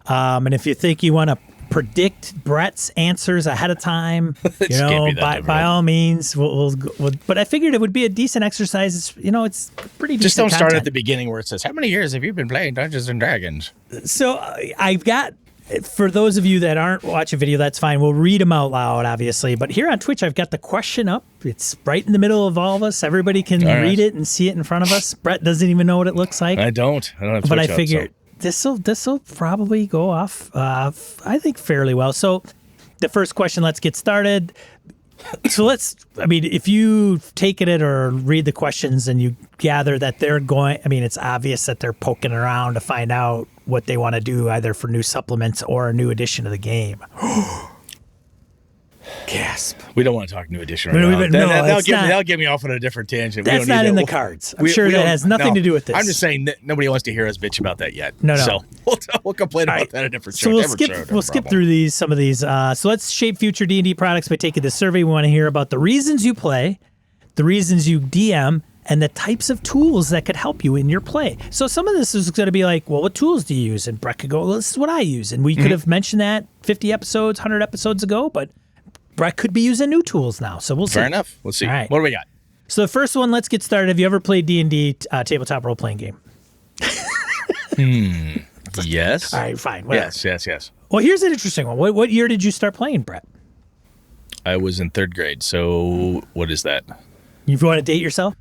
And if you think you want to predict Brett's answers ahead of time, by all means, we'll. But I figured it would be a decent exercise. It's pretty decent. Just don't start content. at the beginning where it says, how many years have you been playing Dungeons and Dragons? So I've got, for those of you that aren't watching video, that's fine. We'll read them out loud, obviously. But here on Twitch, I've got the question up. It's right in the middle of all of us. Everybody can read it and see it in front of us. Brett doesn't even know what it looks like. I don't have Twitch but I up, figured this'll probably go off, I think, fairly well. So the first question, let's get started. So if you take it or read the questions and you gather that they're going, it's obvious that they're poking around to find out what they want to do, either for new supplements or a new edition of the game. Gasp. We don't want to talk new edition right now. That'll get me off on a different tangent. That's not in the cards. I'm sure that has nothing to do with this. I'm just saying that nobody wants to hear us bitch about that yet. No. So we'll complain about that at a different show. So we'll skip through some of these. So let's shape future D&D products by taking this survey. We want to hear about the reasons you play, the reasons you DM, and the types of tools that could help you in your play. So some of this is going to be like, well, what tools do you use? And Brett could go, well, this is what I use. And we could have mentioned that 50 episodes, 100 episodes ago, but Brett could be using new tools now. So we'll see. Fair enough. Let's see. All right. What do we got? So the first one, let's get started. Have you ever played D&D tabletop role-playing game? Yes. All right, fine. Whatever. Yes. Well, here's an interesting one. What year did you start playing, Brett? I was in 3rd grade. So what is that? You want to date yourself?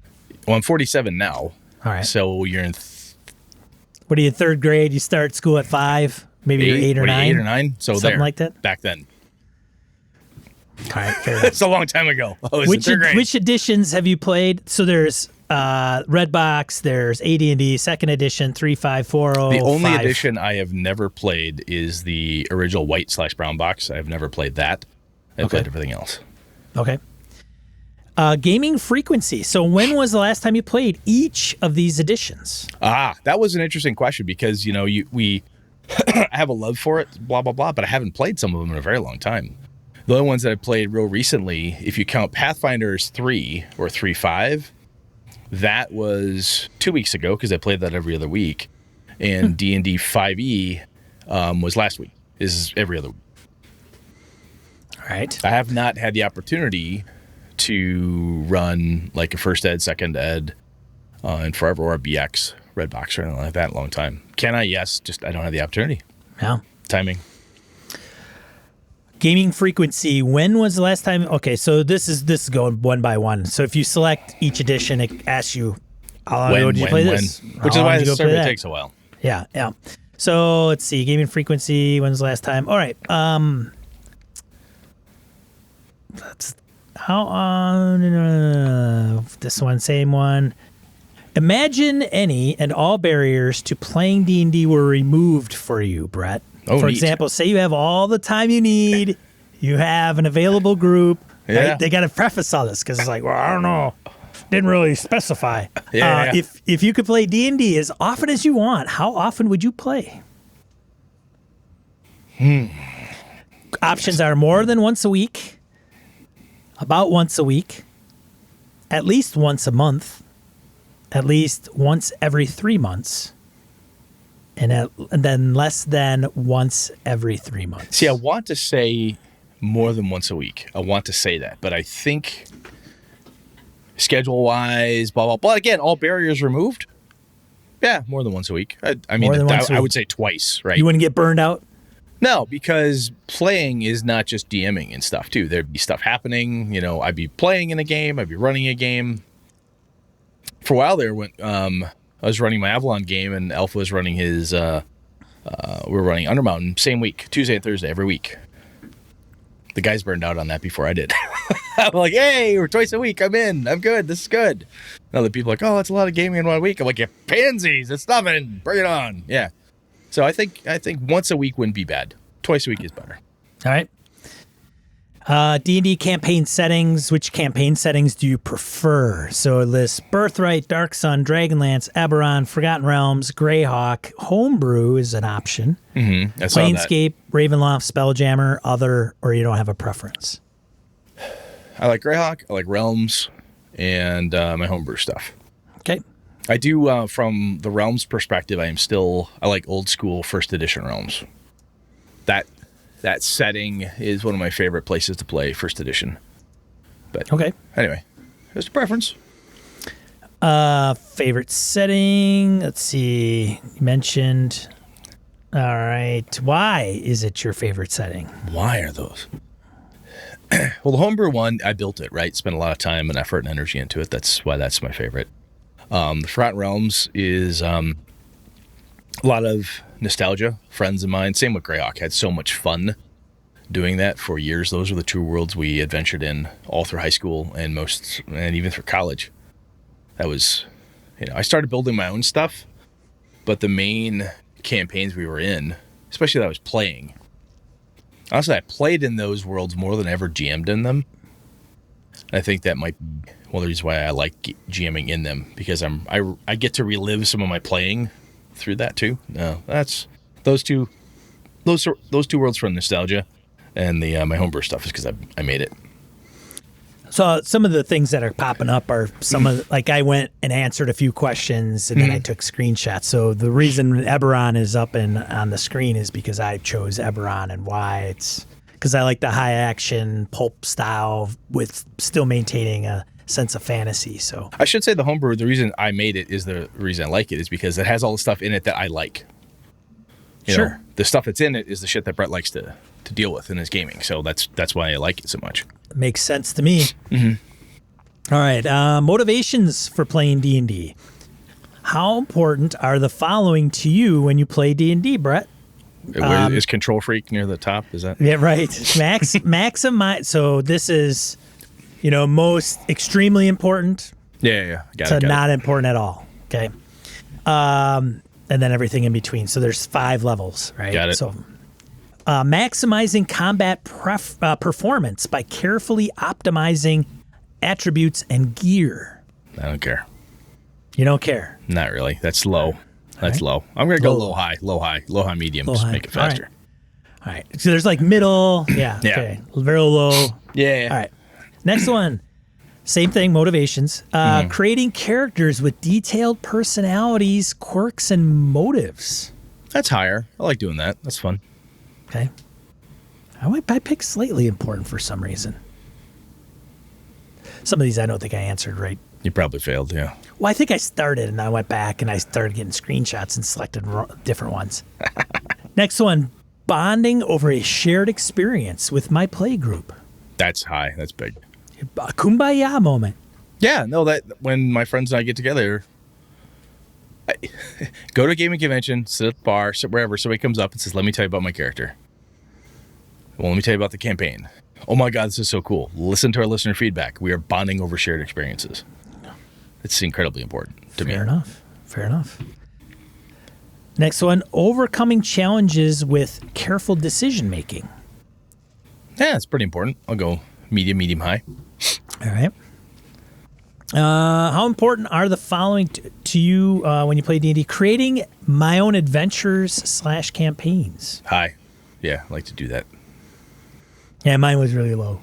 Well, I'm 47 now. All right. So you're in... What are you, 3rd grade? You start school at 5? Maybe you're 8 or 9? 8 or 9? So something like that? Back then. All right, fair enough. That's a long time ago. I was in 3rd grade. Which editions have you played? So there's Redbox, there's AD&D, 2nd edition, 3, 5, 4, 0, The only 5. edition I have never played is the original white/brown box. I've never played that. I've played everything else. Okay. Gaming frequency. So when was the last time you played each of these editions? That was an interesting question because, we I have a love for it, blah, blah, blah, but I haven't played some of them in a very long time. The only ones that I played real recently, if you count Pathfinder's 3 or 3.5, that was 2 weeks ago because I played that every other week. And D&D 5e was last week, is every other week. All right. I have not had the opportunity to run like a first ed, second ed, and forever, or a BX, Redbox, or anything like that in a long time. Can I? Yes. Just I don't have the opportunity. Yeah. Timing. Gaming frequency. When was the last time? Okay, so this is going one by one. So if you select each edition, it asks you how long ago did you play this? Which is why the survey takes a while. Yeah. So let's see. Gaming frequency. When's the last time? All right. That's how on this one, same one. Imagine any and all barriers to playing D&D were removed for you, Brett. For example, say you have all the time you need, you have an available group. Yeah. Right? They got to preface all this because it's like, well, I don't know, didn't really specify. Yeah. If you could play D&D as often as you want, how often would you play? Options are more than once a week, about once a week, at least once a month, at least once every 3 months, and then less than once every 3 months. See, I want to say more than once a week. I want to say that, but I think schedule-wise, blah, blah, blah. Again, all barriers removed. Yeah, more than once a week. I would say twice, right? You wouldn't get burned out? No, because playing is not just DMing and stuff, too. There'd be stuff happening. I'd be playing in a game. I'd be running a game. For a while there, when I was running my Avalon game, and Alpha was running his. We were running Undermountain same week, Tuesday and Thursday every week. The guys burned out on that before I did. I'm like, hey, we're twice a week. I'm in. I'm good. This is good. And other people are like, oh, that's a lot of gaming in 1 week. I'm like, yeah, pansies. It's nothing. Bring it on. Yeah. So I think once a week wouldn't be bad. Twice a week is better. All right. D&D campaign settings. Which campaign settings do you prefer? So it lists Birthright, Dark Sun, Dragonlance, Eberron, Forgotten Realms, Greyhawk. Homebrew is an option. Mm-hmm. I saw that. Planescape, Ravenloft, Spelljammer, other, or you don't have a preference? I like Greyhawk. I like Realms and my homebrew stuff. Okay. I do, from the Realms perspective, I like old school first edition Realms. That setting is one of my favorite places to play first edition. But okay. Anyway, just a preference. Favorite setting. Let's see. You mentioned. All right. Why is it your favorite setting? Why are those? Well, the homebrew one, I built it, right? Spent a lot of time and effort and energy into it. That's why that's my favorite. The Forgotten Realms is a lot of nostalgia. Friends of mine, same with Greyhawk, had so much fun doing that for years. Those were the two worlds we adventured in all through high school and even through college. That was, I started building my own stuff, but the main campaigns we were in, especially that I was playing, honestly, I played in those worlds more than I ever GM'd in them. I think that might be one of the reasons why I like GMing in them, because I get to relive some of my playing through that too. No, that's those two worlds from nostalgia, and the my homebrew stuff is because I made it. So some of the things that are popping up are some of, like, I went and answered a few questions and then I took screenshots. So the reason Eberron is up on the screen is because I chose Eberron, and why it's because I like the high action pulp style with still maintaining a sense of fantasy. So I should say the homebrew, the reason I made it is the reason I like it is because it has all the stuff in it that I like. You know, the stuff that's in it is the shit that Brett likes to deal with in his gaming. So that's why I like it so much. Makes sense to me. Mm-hmm. All right. Motivations for playing D&D. How important are the following to you when you play D&D, Brett? Is Control Freak near the top? Is that? Yeah, right. Maximize. So this is, most extremely important. Yeah. Got it. Not important at all. Okay. And then everything in between. So there's 5 levels, right? Got it. So maximizing combat performance by carefully optimizing attributes and gear. I don't care. You don't care? Not really. That's low. That's low. I'm going to go low, high, medium. Just make it faster. All right. So there's like middle. Yeah. Okay. Very low. Yeah. All right. Next one. Same thing, motivations. Creating characters with detailed personalities, quirks, and motives. That's higher. I like doing that. That's fun. Okay. I picked slightly important for some reason. Some of these I don't think I answered right. You probably failed, yeah. Well, I think I started and I went back and I started getting screenshots and selected different ones. Next one, bonding over a shared experience with my play group. That's high. That's big. A kumbaya moment. Yeah, no, that when my friends and I get together, go to a gaming convention, sit at the bar, sit wherever, somebody comes up and says, let me tell you about my character. Well, let me tell you about the campaign. Oh my God, this is so cool. Listen to our listener feedback. We are bonding over shared experiences. It's incredibly important to me. Fair enough. Next one, overcoming challenges with careful decision making. Yeah, it's pretty important. I'll go medium, high. All right. How important are the following to you when you play D&D? Creating my own adventures / campaigns. High. Yeah, I like to do that. Yeah, mine was really low.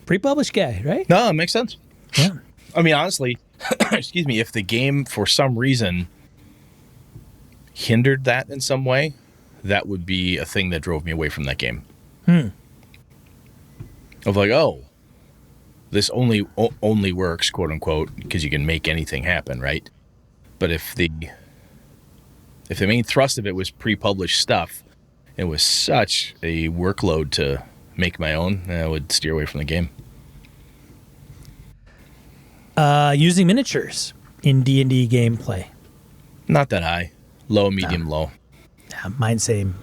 Pre-published guy, right? No, it makes sense. Yeah. I mean, honestly, excuse me, if the game for some reason hindered that in some way, that would be a thing that drove me away from that game. Of like, oh, this only works, quote unquote, because you can make anything happen, right? But if the main thrust of it was pre-published stuff, it was such a workload to make my own, I would steer away from the game. Using miniatures. in D&D gameplay? Not that high. Low, medium, low. Yeah, mine same.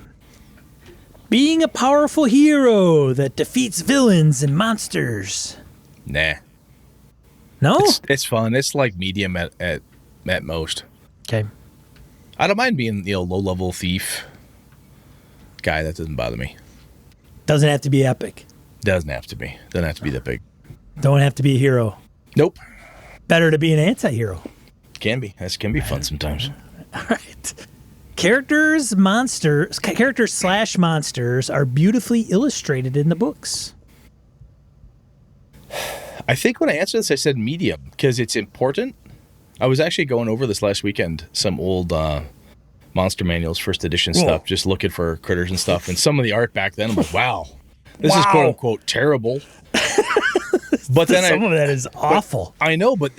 Being a powerful hero that defeats villains and monsters. Nah. No? It's fun. It's like medium at most. Okay. I don't mind being, low-level thief guy. That doesn't bother me. Doesn't have to be epic. Doesn't have to be. Doesn't have to be that big. Don't have to be a hero. Nope. Better to be an anti-hero. Can be. That can be fun sometimes. All right. Characters / monsters are beautifully illustrated in the books. I think when I answered this, I said medium because it's important. I was actually going over this last weekend, some old monster manuals, first edition stuff, just looking for critters and stuff. And some of the art back then, I'm like, wow, this is quote unquote terrible. But then some of that is awful. I know, but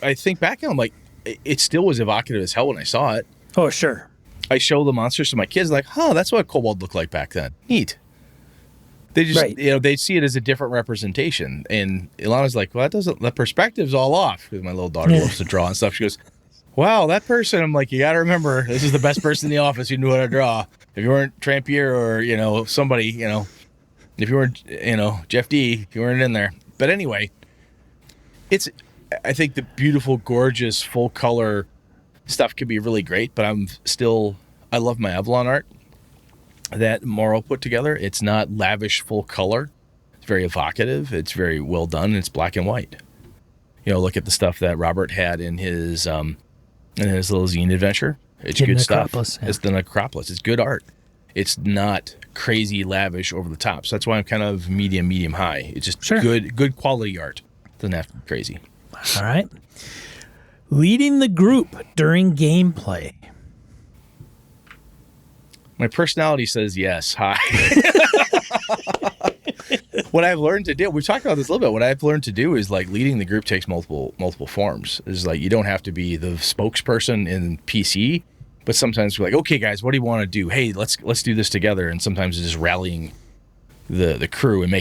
I think back and I'm like, it still was evocative as hell when I saw it. Oh, sure. I show the monsters to my kids, like, that's what a kobold looked like back then. Neat. They just, they see it as a different representation. And Ilana's like, well, the perspective's all off. Because my little daughter loves to draw and stuff. She goes, wow, that person. I'm like, you got to remember, this is the best person in the office who knew how to draw. If you weren't Trampier or, somebody, if you weren't, Jeff D, you weren't in there. But anyway, I think the beautiful, gorgeous, full color stuff could be really great, but I love my Avalon art that Morrow put together. It's not lavish full color. It's very evocative. It's very well done. And it's black and white. Look at the stuff that Robert had in his little zine adventure. It's good stuff. Yeah. It's the Necropolis. It's good art. It's not crazy lavish over the top. So that's why I'm kind of medium high. It's just good quality art. Doesn't have to be crazy. All right. Leading the group during gameplay. My personality says yes. Hi. What I've learned to do, we've talked about this a little bit. What I've learned to do is like leading the group takes multiple forms. Is like you don't have to be the spokesperson in PC, but sometimes we're like, okay, guys, what do you want to do? Hey, let's do this together. And sometimes it's just rallying the crew and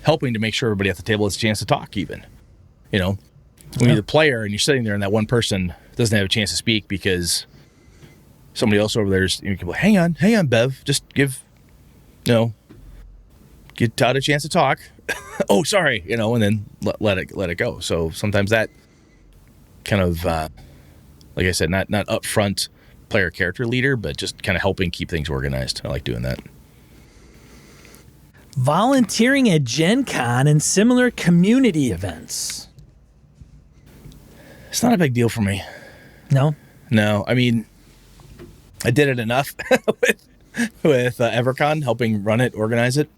helping to make sure everybody at the table has a chance to talk. Even, when you're the player and you're sitting there and that one person doesn't have a chance to speak because somebody else over there is, hang on, Bev, just give Todd a chance to talk. Oh, sorry, and then let it go. So sometimes that kind of, like I said, not upfront player character leader, but just kind of helping keep things organized. I like doing that. Volunteering at Gen Con and similar community events. It's not a big deal for me. No? No. I mean, I did it enough with EverCon, helping run it, organize it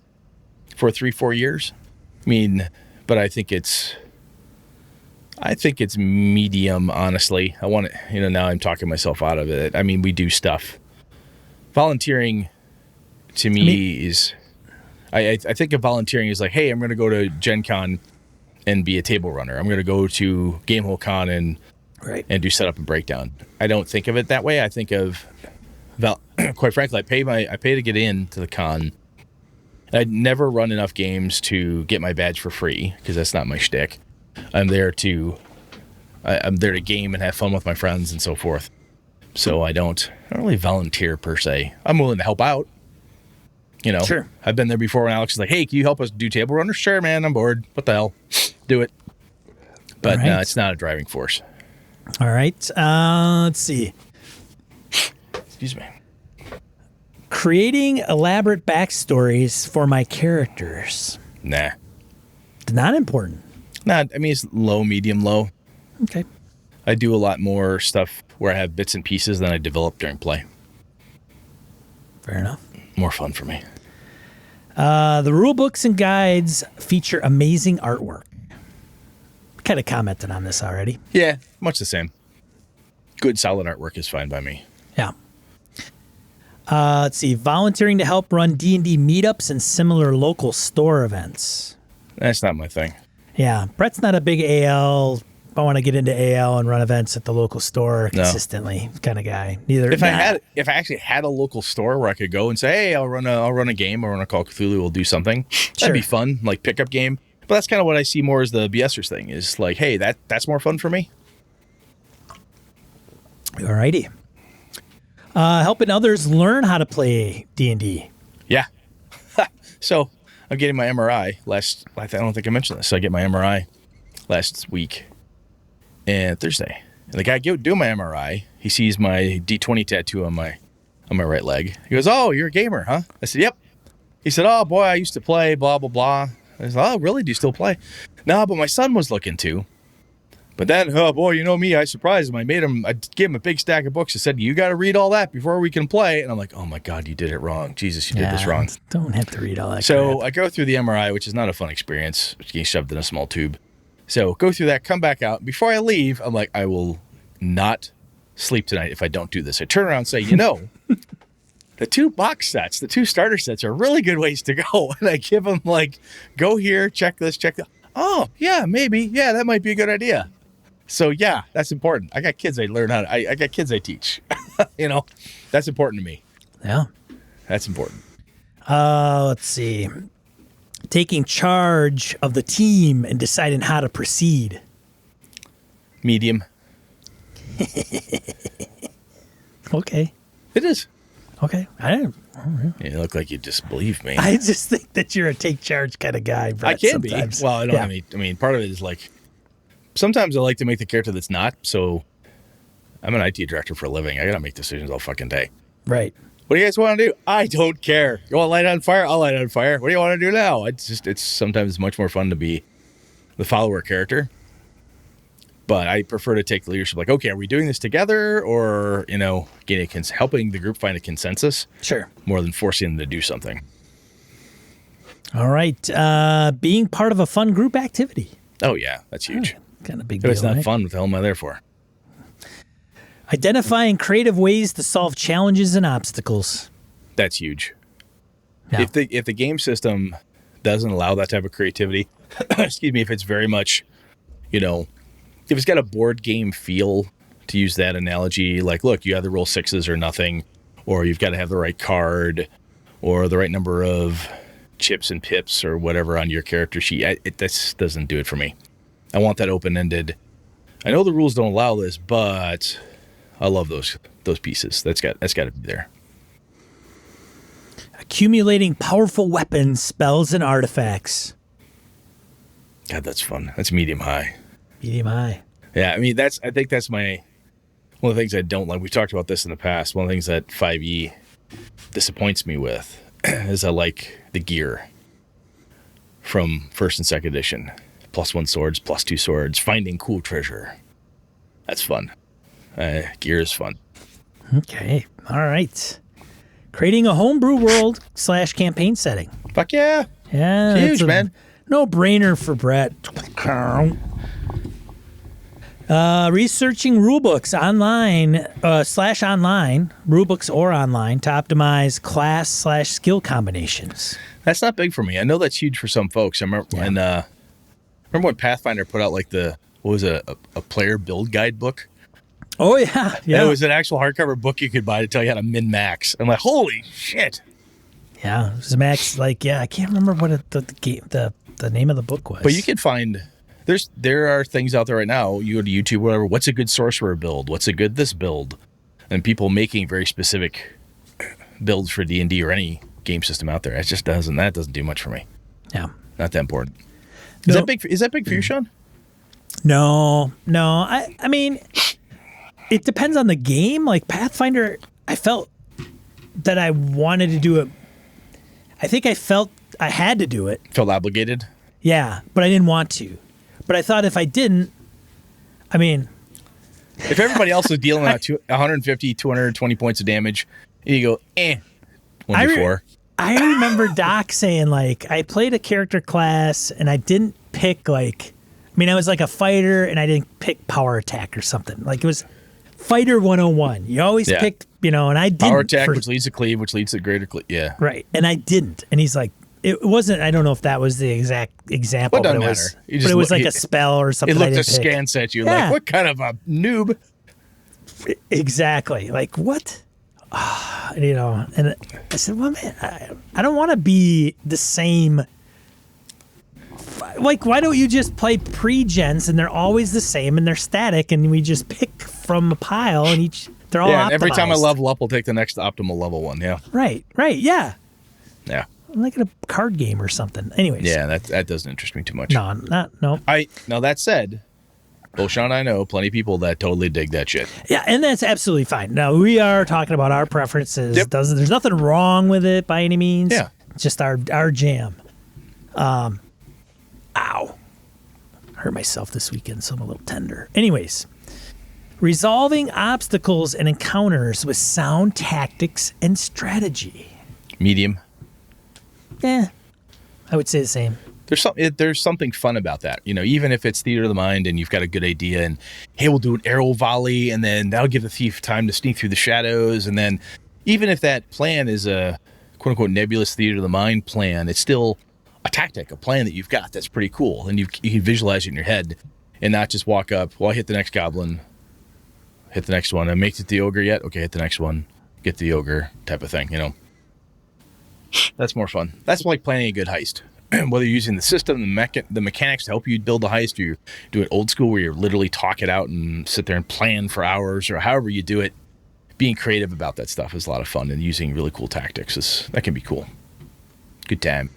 for 3-4 years. I mean, but I think it's medium, honestly. I want it, now I'm talking myself out of it. I mean, we do stuff. Volunteering to me is, I think of volunteering as like, hey, I'm going to go to Gen Con and be a table runner. I'm going to go to Gamehole Con and do setup and breakdown. I don't think of it that way. I think of, quite frankly, I pay to get into the con. I'd never run enough games to get my badge for free because that's not my shtick. I'm there to game and have fun with my friends and so forth. So I don't really volunteer per se. I'm willing to help out. Sure. I've been there before when Alex is like, hey, can you help us do table runners? Sure, man, I'm bored. What the hell? Do it. But no, it's not a driving force. All right. Let's see. Excuse me. Creating elaborate backstories for my characters. Nah. Not important. Nah, I mean, it's low, medium, low. Okay. I do a lot more stuff where I have bits and pieces than I develop during play. Fair enough. More fun for me. The rule books and guides feature amazing artwork. Kind of commented on this already. Yeah, much the same. Good, solid artwork is fine by me. Yeah. Let's see. Volunteering to help run D&D meetups and similar local store events. That's not my thing. Yeah. Brett's not a big AL. I want to get into AL and run events at the local store consistently kind of guy. Neither. If I actually had a local store where I could go and say, hey, I'll run a game, or run a Call of Cthulhu, we'll do something. That'd be fun, like pickup game. But that's kind of what I see more as the BSers thing is like, hey, that's more fun for me. Alrighty. Helping others learn how to play D&D. Yeah. So I'm getting my MRI I don't think I mentioned this. So I get my MRI last week and Thursday. And the guy doing my MRI, he sees my D20 tattoo on my right leg. He goes, "Oh, you're a gamer, huh?" I said, "Yep." He said, "Oh boy, I used to play, blah, blah, blah." I said, "Oh, really? Do you still play?" "No, but my son was looking too." But then, oh boy, you know me, I surprised him. I gave him a big stack of books. I said, "You got to read all that before we can play." And I'm like, "Oh my God, you did it wrong. Jesus, you did this wrong." Don't have to read all that. So crap. I go through the MRI, which is not a fun experience. Getting shoved in a small tube. So go through that, come back out. Before I leave, I'm like, I will not sleep tonight if I don't do this. I turn around and say, the 2 box sets, the 2 starter sets are really good ways to go. And I give them like, go here, check this, check that. Oh, yeah, maybe. Yeah, that might be a good idea. So yeah, that's important. I got kids I got kids I teach. That's important to me. Yeah. That's important. Let's see. Taking charge of the team and deciding how to proceed. Medium. Okay. It is. Okay. You look like you disbelieve me. I just think that you're a take charge kind of guy, Brett, I can sometimes. be. Well, I don't have any. I mean, part of it is like, sometimes I like to make the character that's not. So I'm an IT director for a living. I got to make decisions all fucking day. Right. What do you guys want to do? I don't care. You want to light on fire? I'll light on fire. What do you want to do now? It's sometimes much more fun to be the follower character. But I prefer to take the leadership. Like, okay, are we doing this together, or helping the group find a consensus? Sure. More than forcing them to do something. All right. Being part of a fun group activity. Oh yeah, that's huge. Kind of big If deal. it's not right? fun, what the hell am I there for? Identifying creative ways to solve challenges and obstacles. That's huge. Yeah. If the game system doesn't allow that type of creativity, excuse me, if it's very much, if it's got a board game feel, to use that analogy, like, look, you either roll 6s or nothing, or you've got to have the right card, or the right number of chips and pips or whatever on your character sheet. This doesn't do it for me. I want that open-ended. I know the rules don't allow this, but I love those pieces. That's got to be there. Accumulating powerful weapons, spells, and artifacts. God, that's fun. That's medium high. Medium high. Yeah, I mean, I think that's one of the things I don't like. We've talked about this in the past. One of the things that 5e disappoints me with is I like the gear from 1st and 2nd edition. +1 swords, +2 swords, finding cool treasure. That's fun. Gear is fun. Okay. All right. Creating a homebrew world / campaign setting. Fuck yeah. Yeah. Huge, man. No brainer for Brett. Researching rulebooks online / online, rulebooks or online, to optimize class / skill combinations. That's not big for me. I know that's huge for some folks. I remember when Pathfinder put out like a player build guide book. Oh yeah, yeah. And it was an actual hardcover book you could buy to tell you how to min max. I'm like, holy shit. Yeah, it was Max. Like, yeah, I can't remember what the name of the book was. But you can find there are things out there right now. You go to YouTube, whatever. What's a good sorcerer build? What's a good this build? And people making very specific builds for D&D or any game system out there. That doesn't do much for me. Yeah, not that important. Is that big? Is that big for you, Sean? No. I mean, it depends on the game. Like Pathfinder, I felt that I wanted to do it. I think I felt I had to do it. Felt obligated? Yeah, but I didn't want to. But I thought if I didn't, I mean... If everybody else is dealing out 150, 220 points of damage, and you go, 1d4. I remember Doc saying, like, I played a character class, and I didn't pick, like... I mean, I was like a fighter, and I didn't pick power attack or something. Like, it was Fighter 101. You always pick, and I didn't. Power attack, which leads to cleave, which leads to greater cleave. Yeah. Right. And I didn't. And he's like, it wasn't, I don't know if that was the exact example. Well, it doesn't matter. But it was like a spell or something. It looked askance at you, like, what kind of a noob? Exactly. Like, what? And I said, well, man, I don't want to be the same. Like, why don't you just play pre-gens and they're always the same and they're static and we just pick from a pile, and they're all Yeah, optimized. and every time I level up, we'll take the next optimal level one. Yeah. Right, yeah. Yeah. Like a card game or something. Anyways. Yeah, that doesn't interest me too much. No. Now that said, both Sean and I know plenty of people that totally dig that shit. Yeah, and that's absolutely fine. Now, we are talking about our preferences. Yep. There's nothing wrong with it by any means. Yeah. It's just our jam. Ow. Hurt myself this weekend, so I'm a little tender. Anyways, resolving obstacles and encounters with sound tactics and strategy. Medium. I would say the same. There's something fun about that. Even if it's theater of the mind and you've got a good idea and, hey, we'll do an arrow volley and then that'll give the thief time to sneak through the shadows. And then even if that plan is a quote unquote nebulous theater of the mind plan, it's still a tactic, a plan that you've got that's pretty cool. And you can visualize it in your head and not just walk up, well, I hit the next goblin, hit the next one. I make it the ogre yet? Okay, hit the next one, get the ogre type of thing, That's more fun. That's like planning a good heist. Whether you're using the system, the mechanics to help you build the heist, or you do it old school where you literally talk it out and sit there and plan for hours, or however you do it, being creative about that stuff is a lot of fun, and using really cool tactics that can be cool. Good time.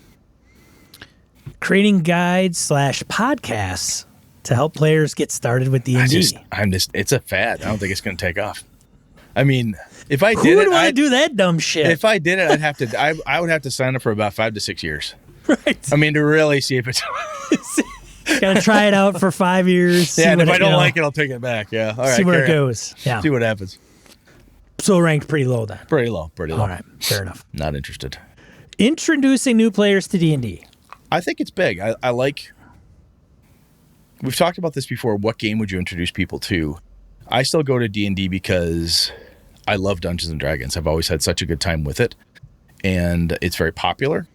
Creating guides / podcasts to help players get started with D&D. It's a fad. I don't think it's going to take off. I mean, if I did Who would want to do that dumb shit? If I did it, I would have to sign up for about 5 to 6 years. Right. I mean, to really see if it's... Gotta try it out for 5 years. Yeah, and if I don't like it, I'll take it back. Yeah. All right. See where it goes. Yeah. See what happens. So ranked pretty low then. Pretty low. All right. Fair enough. Not interested. Introducing new players to D&D. I think it's big. I like... We've talked about this before. What game would you introduce people to? I still go to D&D because I love Dungeons & Dragons. I've always had such a good time with it. And it's very popular.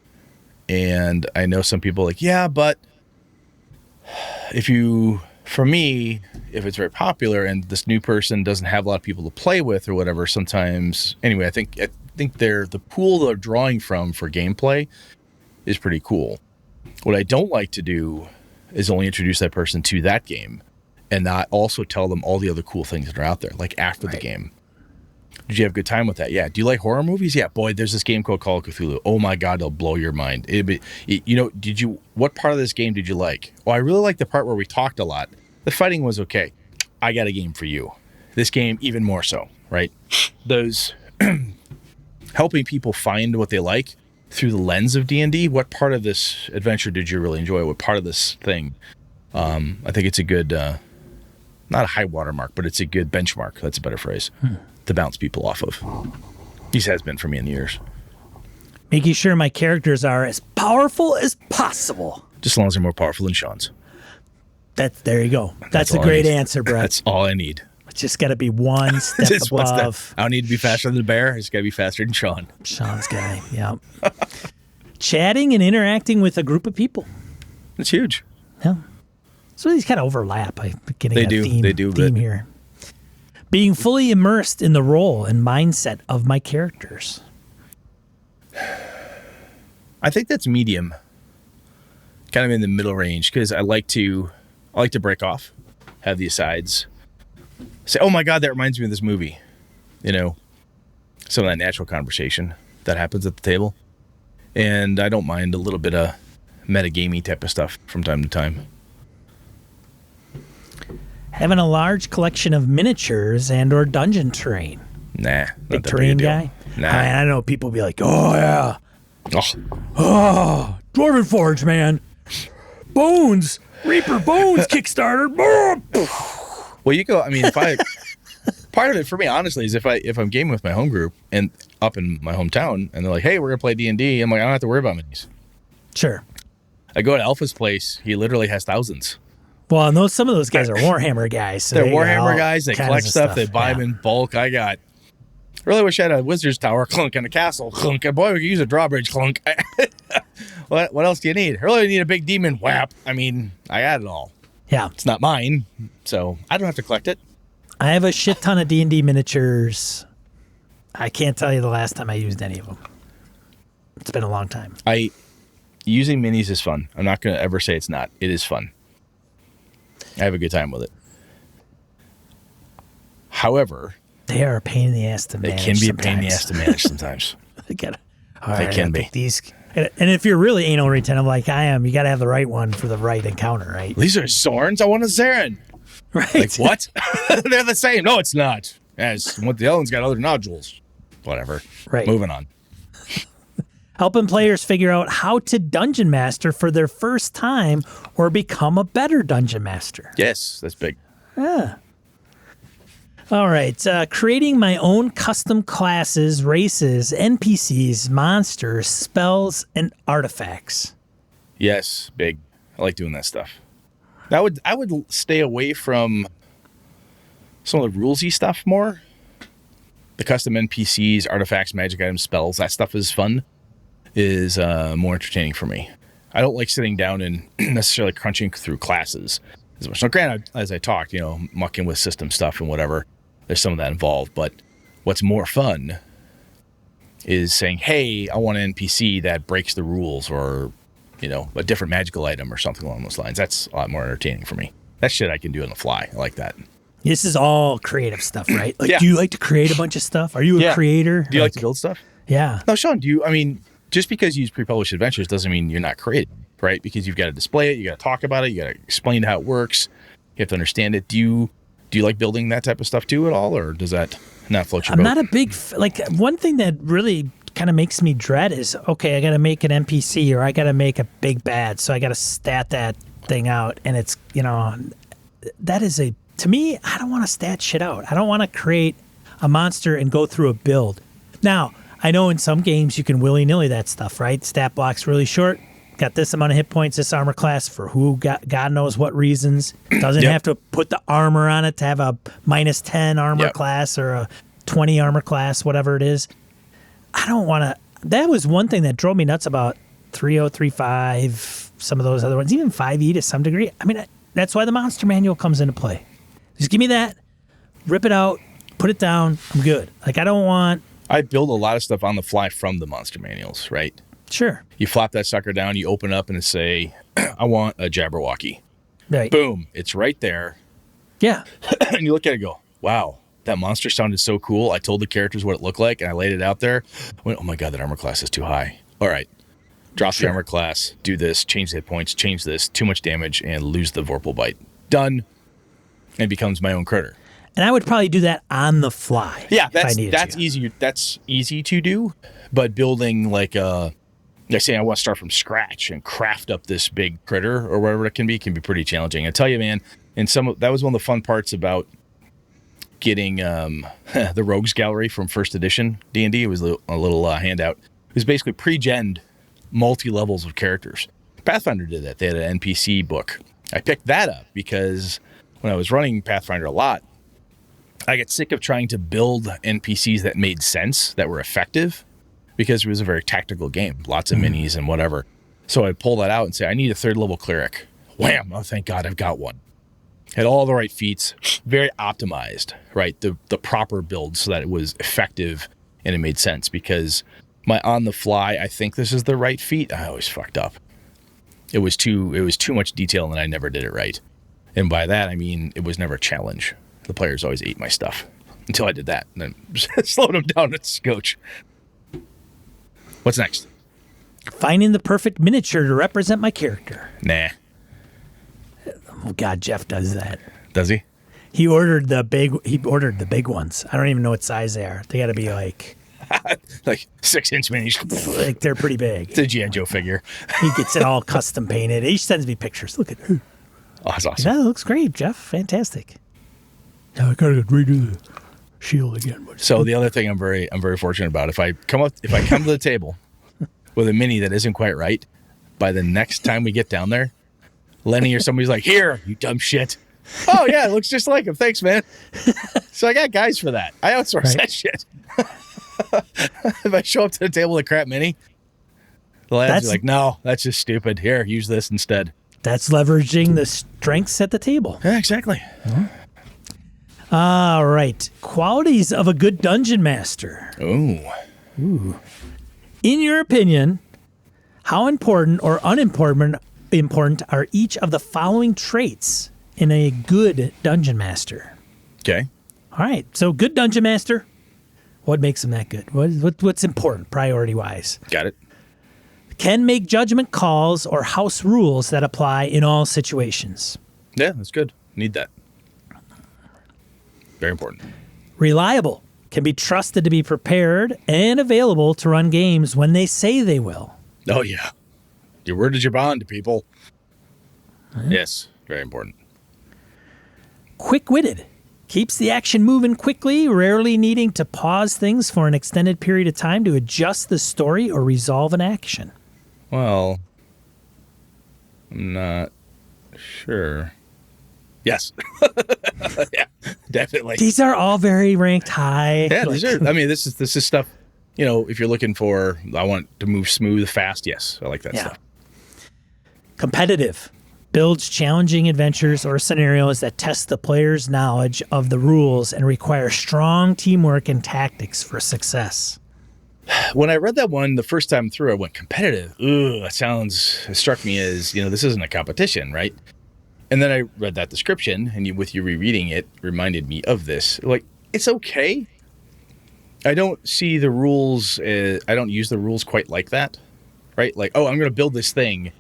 And I know some people are like, yeah, but for me, if it's very popular and this new person doesn't have a lot of people to play with or whatever, sometimes, anyway, I think the pool they're drawing from for gameplay is pretty cool. What I don't like to do is only introduce that person to that game and not also tell them all the other cool things that are out there, like after the game. Did you have a good time with that? Yeah. Do you like horror movies? Yeah. Boy, there's this game called Call of Cthulhu. Oh my God, it'll blow your mind. What part of this game did you like? Well, I really liked the part where we talked a lot. The fighting was okay. I got a game for you. This game, even more so, right? Those helping people find what they like through the lens of D&D. What part of this adventure did you really enjoy? What part of this thing? I think it's a good, not a high watermark, but it's a good benchmark. That's a better phrase. To bounce people off of. This has been for me in years. Making sure my characters are as powerful as possible. Just as long as they're more powerful than Sean's. There you go. That's a great answer, Brett. That's all I need. It's just got to be one step above. I don't need to be faster than the bear. I just got to be faster than Sean. Sean's guy, yeah. Chatting and interacting with a group of people. It's huge. Yeah. So these kind of overlap. I'm getting They do. Theme here. Being fully immersed in the role and mindset of my characters. I think that's medium. Kind of in the middle range, because I like to break off, have the asides, say, oh my God, that reminds me of this movie. Some of that natural conversation that happens at the table. And I don't mind a little bit of metagamey type of stuff from time to time. Having a large collection of miniatures and or dungeon terrain. Nah. Big terrain guy? Nah. I know people be like, oh yeah. Oh, Dwarven Forge, man. Bones. Reaper Bones Kickstarter. Well, part of it for me, honestly, is if I'm gaming with my home group and up in my hometown and they're like, hey, we're going to play D&D. I'm like, I don't have to worry about minis. Sure. I go to Alpha's place. He literally has thousands. Well, and some of those guys are Warhammer guys. So they're Warhammer guys. They collect stuff. They buy them in bulk. I really wish I had a Wizard's Tower, clunk, and a castle, clunk. And boy, we could use a drawbridge, clunk. What else do you need? I really need a big demon, whap. I mean, I got it all. Yeah. It's not mine, so I don't have to collect it. I have a shit ton of D&D miniatures. I can't tell you the last time I used any of them. It's been a long time. Using minis is fun. I'm not going to ever say it's not. It is fun. I have a good time with it. However, they are a pain in the ass to manage. They can be a pain in the ass to manage sometimes. They can be. These, and if you're really anal retentive like I am, you got to have the right one for the right encounter, right? These are Zorns. I want a Zarin. Right. Like, what? They're the same. No, it's not. As what the other one's got other nodules. Whatever. Right. Moving on. Helping players figure out how to dungeon master for their first time or become a better dungeon master. Yes, that's big. Yeah. All right. Creating my own custom classes, races, NPCs, monsters, spells, and artifacts. Yes, big. I like doing that stuff. I would stay away from some of the rulesy stuff more. The custom NPCs, artifacts, magic items, spells, that stuff is fun. Is more entertaining for me. I don't like sitting down and necessarily crunching through classes as much. So granted, as I talked, mucking with system stuff and whatever, there's some of that involved. But what's more fun is saying, hey, I want an NPC that breaks the rules or, a different magical item or something along those lines. That's a lot more entertaining for me. That shit I can do on the fly. I like that. This is all creative stuff, right? Like, yeah. Do you like to create a bunch of stuff? Are you a creator? Do you like to build stuff? Yeah. No, Sean, just because you use pre-published adventures doesn't mean you're not creative, right? Because you've got to display it, you got to talk about it, you got to explain how it works, you have to understand it. Do you like building that type of stuff too at all, or does that not float your boat? I'm not a big one thing that really kind of makes me dread is, okay, I got to make an NPC or I got to make a big bad, so I got to stat that thing out, and it's that is to me, I don't want to stat shit out. I don't want to create a monster and go through a build. Now, I know in some games you can willy-nilly that stuff, right? Stat block's really short. Got this amount of hit points, this armor class for who, God knows what reasons. Doesn't have to put the armor on it to have a minus 10 armor class or a 20 armor class, whatever it is. I don't want to. That was one thing that drove me nuts about 3035, some of those other ones, even 5e to some degree. That's why the monster manual comes into play. Just give me that, rip it out, put it down, I'm good. Like, I don't want... I build a lot of stuff on the fly from the monster manuals, right? Sure. You flop that sucker down, you open up and say, I want a Jabberwocky. Right. Boom. It's right there. Yeah. And you look at it and go, wow, that monster sounded so cool. I told the characters what it looked like and I laid it out there. I went, oh my God, that armor class is too high. All right. Drop the armor class, do this, change the hit points, change this, too much damage, and lose the Vorpal Bite. Done. And it becomes my own critter. And I would probably do that on the fly. Yeah, that's easy. That's easy to do. But building like say I want to start from scratch and craft up this big critter or whatever it can be pretty challenging. I tell you, man. And that was one of the fun parts about getting the Rogues Gallery from first edition D&D. It was a little handout. It was basically pre-gened multi-levels of characters. Pathfinder did that. They had an NPC book. I picked that up because when I was running Pathfinder a lot, I got sick of trying to build NPCs that made sense, that were effective, because it was a very tactical game, lots of minis and whatever. So I'd pull that out and say, I need a third level cleric. Wham! Oh, thank God I've got one. Had all the right feats, very optimized, right? The proper build so that it was effective and it made sense, because my on the fly, I think this is the right feat, I always fucked up. It was too much detail and I never did it right. And by that, I mean, it was never a challenge. The players always ate my stuff until I did that and then slowed them down at scotch. What's next? Finding the perfect miniature to represent my character. Nah. Oh God, Jeff does that. Does he? He ordered the big ones. I don't even know what size they are. They got to be like 6-inch minis. Like, they're pretty big. It's a G.I. Joe figure. He gets it all custom painted. He sends me pictures. Look at it. Oh, that's awesome. That looks great, Jeff. Fantastic. Now I gotta redo the shield again. So the other thing I'm very fortunate about, if I come to the table with a mini that isn't quite right, by the next time we get down there, Lenny or somebody's like, "Here, you dumb shit." Oh yeah, it looks just like him. Thanks, man. So I got guys for that. I outsource that shit. If I show up to the table with a crap mini, the lads are like, "No, that's just stupid. Here, use this instead." That's leveraging the strengths at the table. Yeah, exactly. Mm-hmm. All right. Qualities of a good dungeon master. Ooh. In your opinion, how important or unimportant are each of the following traits in a good dungeon master? Okay. All right. So good Dungeon Master. What makes him that good? What's important priority-wise? Got it. Can make judgment calls or house rules that apply in all situations. Yeah, that's good. Need that. Very important. Reliable. Can be trusted to be prepared and available to run games when they say they will. Oh, yeah. Your word is your bond, people. Yes, very important. Quick-witted. Keeps the action moving quickly, rarely needing to pause things for an extended period of time to adjust the story or resolve an action. Well, I'm not sure. Yes. Yeah, definitely. These are all very ranked high. Yeah, these are. I mean, this is stuff, if you're looking for, I want to move smooth, fast, yes, I like that stuff. Competitive. Builds challenging adventures or scenarios that test the player's knowledge of the rules and require strong teamwork and tactics for success. When I read that one the first time through, I went competitive. Ooh, it struck me as, this isn't a competition, right? And then I read that description, and with you rereading it, reminded me of this. Like, it's okay. I don't see the rules, I don't use the rules quite like that, right? Like, oh, I'm going to build this thing.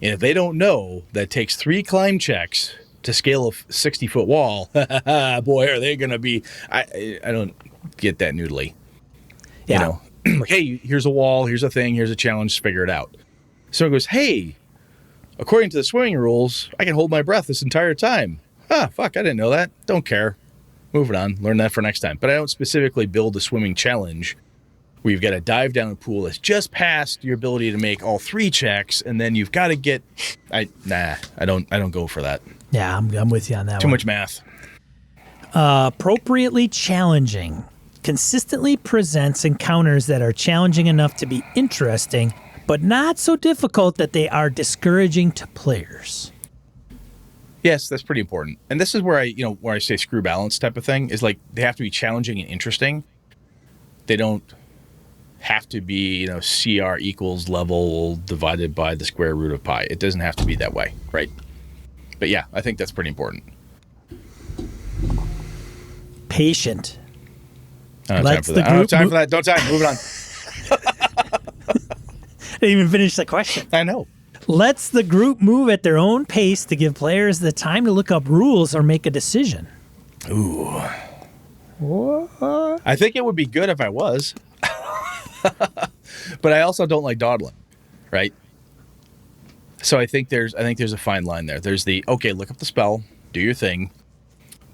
And if they don't know that it takes 3 climb checks to scale a 60-foot wall, boy, are they going to be... I don't get that noodly. Yeah. Like, hey, here's a wall, here's a thing, here's a challenge, figure it out. So it goes, hey, according to the swimming rules, I can hold my breath this entire time. Fuck, I didn't know that. Don't care. Moving on. Learn that for next time. But I don't specifically build a swimming challenge where you've got to dive down a pool that's just past your ability to make all 3 checks, and then you've got to get... I don't go for that. Yeah, I'm with you on that Too one. much math. Appropriately challenging. Consistently presents encounters that are challenging enough to be interesting, but not so difficult that they are discouraging to players. Yes, that's pretty important. And this is where I say screw balance type of thing, is like they have to be challenging and interesting. They don't have to be, CR equals level divided by the square root of pi. It doesn't have to be that way, right? But yeah, I think that's pretty important. Patient. I don't have time for that. I don't have time for that. Don't time. Moving on. Didn't even finish the question. I know. Lets the group move at their own pace to give players the time to look up rules or make a decision. Ooh. What? I think it would be good if I was. But I also don't like dawdling, right? So I think there's a fine line there. There's the, okay, look up the spell, do your thing.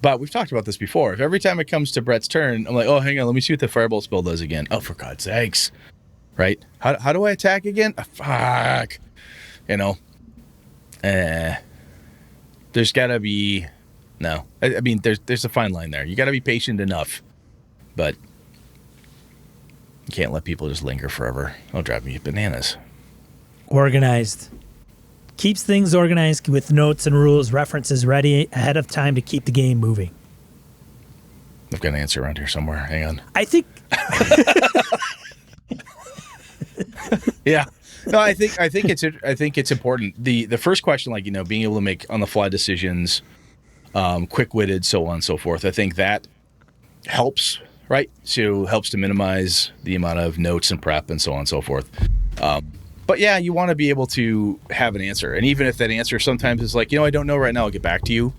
But we've talked about this before. If every time it comes to Brett's turn, I'm like, oh, hang on, let me see what the Firebolt spell does again. Oh, for God's sakes. Right? How do I attack again? Fuck. There's got to be... No. I mean, there's a fine line there. You got to be patient enough. But you can't let people just linger forever. It'll drive me bananas. Organized. Keeps things organized with notes and rules, references ready ahead of time to keep the game moving. I've got an answer around here somewhere. Hang on. I think... Yeah. No, I think it's important. The first question, like, being able to make on the fly decisions, quick-witted, so on and so forth. I think that helps, right? So helps to minimize the amount of notes and prep and so on and so forth. But yeah, you want to be able to have an answer. And even if that answer sometimes is like, I don't know right now, I'll get back to you.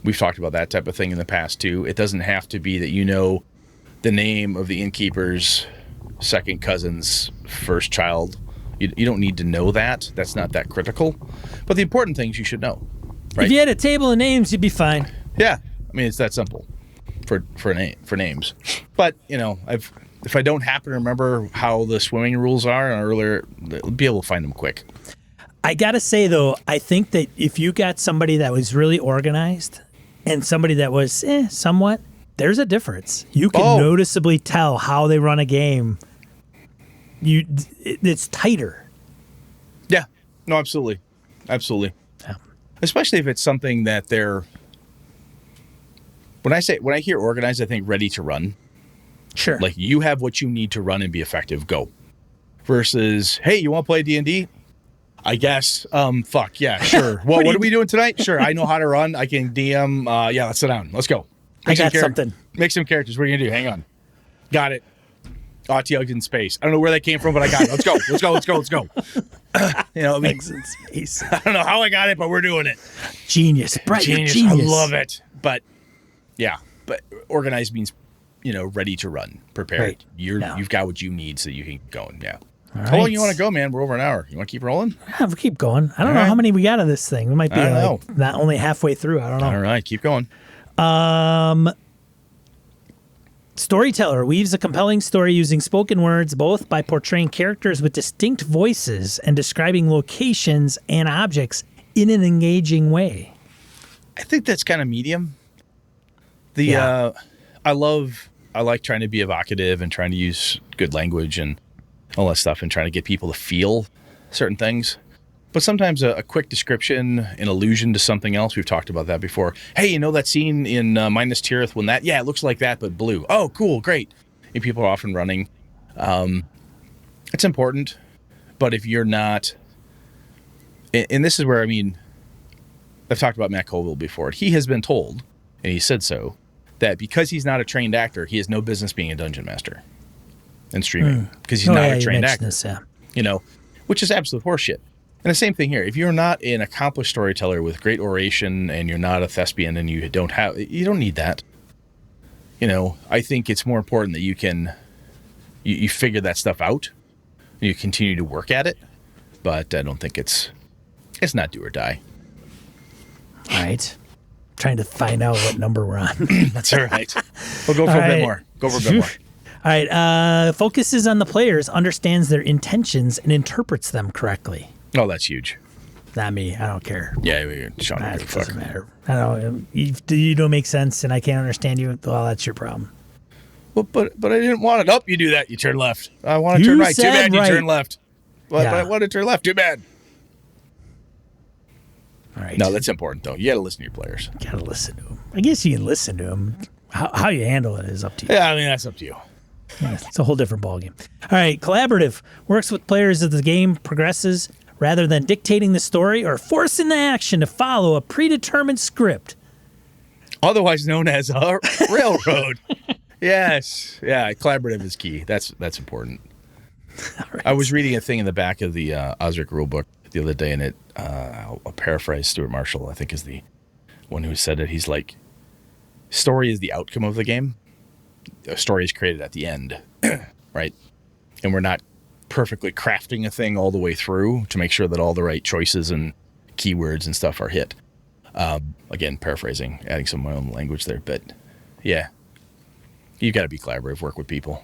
We've talked about that type of thing in the past too. It doesn't have to be that the name of the innkeeper's second cousin's first child. You don't need to know that. That's not that critical. But the important things you should know. Right? If you had a table of names, you'd be fine. Yeah. I mean, it's that simple for names. But, if I don't happen to remember how the swimming rules are earlier, I'll be able to find them quick. I got to say, though, I think that if you got somebody that was really organized and somebody that was somewhat, there's a difference. You can noticeably tell how they run a game. It's tighter. Yeah. No, absolutely. Absolutely. Yeah. Especially if it's something that they're... When I hear organized, I think ready to run. Sure. Like, you have what you need to run and be effective. Go. Versus, hey, you want to play D&D? I guess. Fuck, yeah, sure. Well, what are we doing tonight? Sure, I know how to run. I can DM. Yeah, let's sit down. Let's go. I got something. Make some characters. What are you going to do? Hang on. Got it. Otyugh in space. I don't know where that came from, but I got it. Let's go. Let's go. You know, I mean, in space. I don't know how I got it, but we're doing it. Genius. Brett, Genius. genius. I love it. But yeah, but organized means, ready to run, prepared. Right. You've got what you need so you can go. Yeah. All How long right. you want to go, man? We're over an hour. You want to keep rolling? Yeah, we'll keep going. I don't know right. how many we got of this thing. We might be I don't like not only halfway through. I don't know. All right, keep going. Storyteller weaves a compelling story using spoken words, both by portraying characters with distinct voices and describing locations and objects in an engaging way. I think that's kind of medium. I like trying to be evocative and trying to use good language and all that stuff and trying to get people to feel certain things. But sometimes a quick description, an allusion to something else. We've talked about that before. Hey, that scene in Minas Tirith when it looks like that, but blue. Oh, cool, great. And people are often running. It's important. But if you're not, and this is where, I've talked about Matt Colville before. He has been told, and he said so, that because he's not a trained actor, he has no business being a dungeon master and streaming because he's not a trained actor. This, yeah. Which is absolute horseshit. And the same thing here. If you're not an accomplished storyteller with great oration and you're not a thespian and you don't need that. I think it's more important that you figure that stuff out and you continue to work at it. But I don't think it's not do or die. All right. Trying to find out what number we're on. That's all right. We'll go for a bit more. Go for a bit more. All right. Focuses on the players, understands their intentions, and interprets them correctly. Oh, that's huge. Not me. I don't care. Yeah, Sean. That doesn't matter. I don't. You don't make sense, and I can't understand you. Well, that's your problem. Well, but I didn't want it up. You do that. You turn left. I want to turn right. Too bad. You turn left. But I want to turn left. Too bad. All right. No, that's important though. You got to listen to your players. You got to listen to them. I guess you can listen to them. How you handle it is up to you. Yeah, that's up to you. Yeah, it's a whole different ballgame. All right. Collaborative works with players as the game progresses, rather than dictating the story or forcing the action to follow a predetermined script. Otherwise known as a railroad. Yes. Yeah, collaborative is key. That's important. Right. I was reading a thing in the back of the Osric rulebook the other day, and I'll paraphrase Stuart Marshall, I think is the one who said it. He's like, story is the outcome of the game. A story is created at the end, right? And we're not perfectly crafting a thing all the way through to make sure that all the right choices and keywords and stuff are hit. Again, paraphrasing, adding some of my own language there, but yeah, you've got to be collaborative, work with people.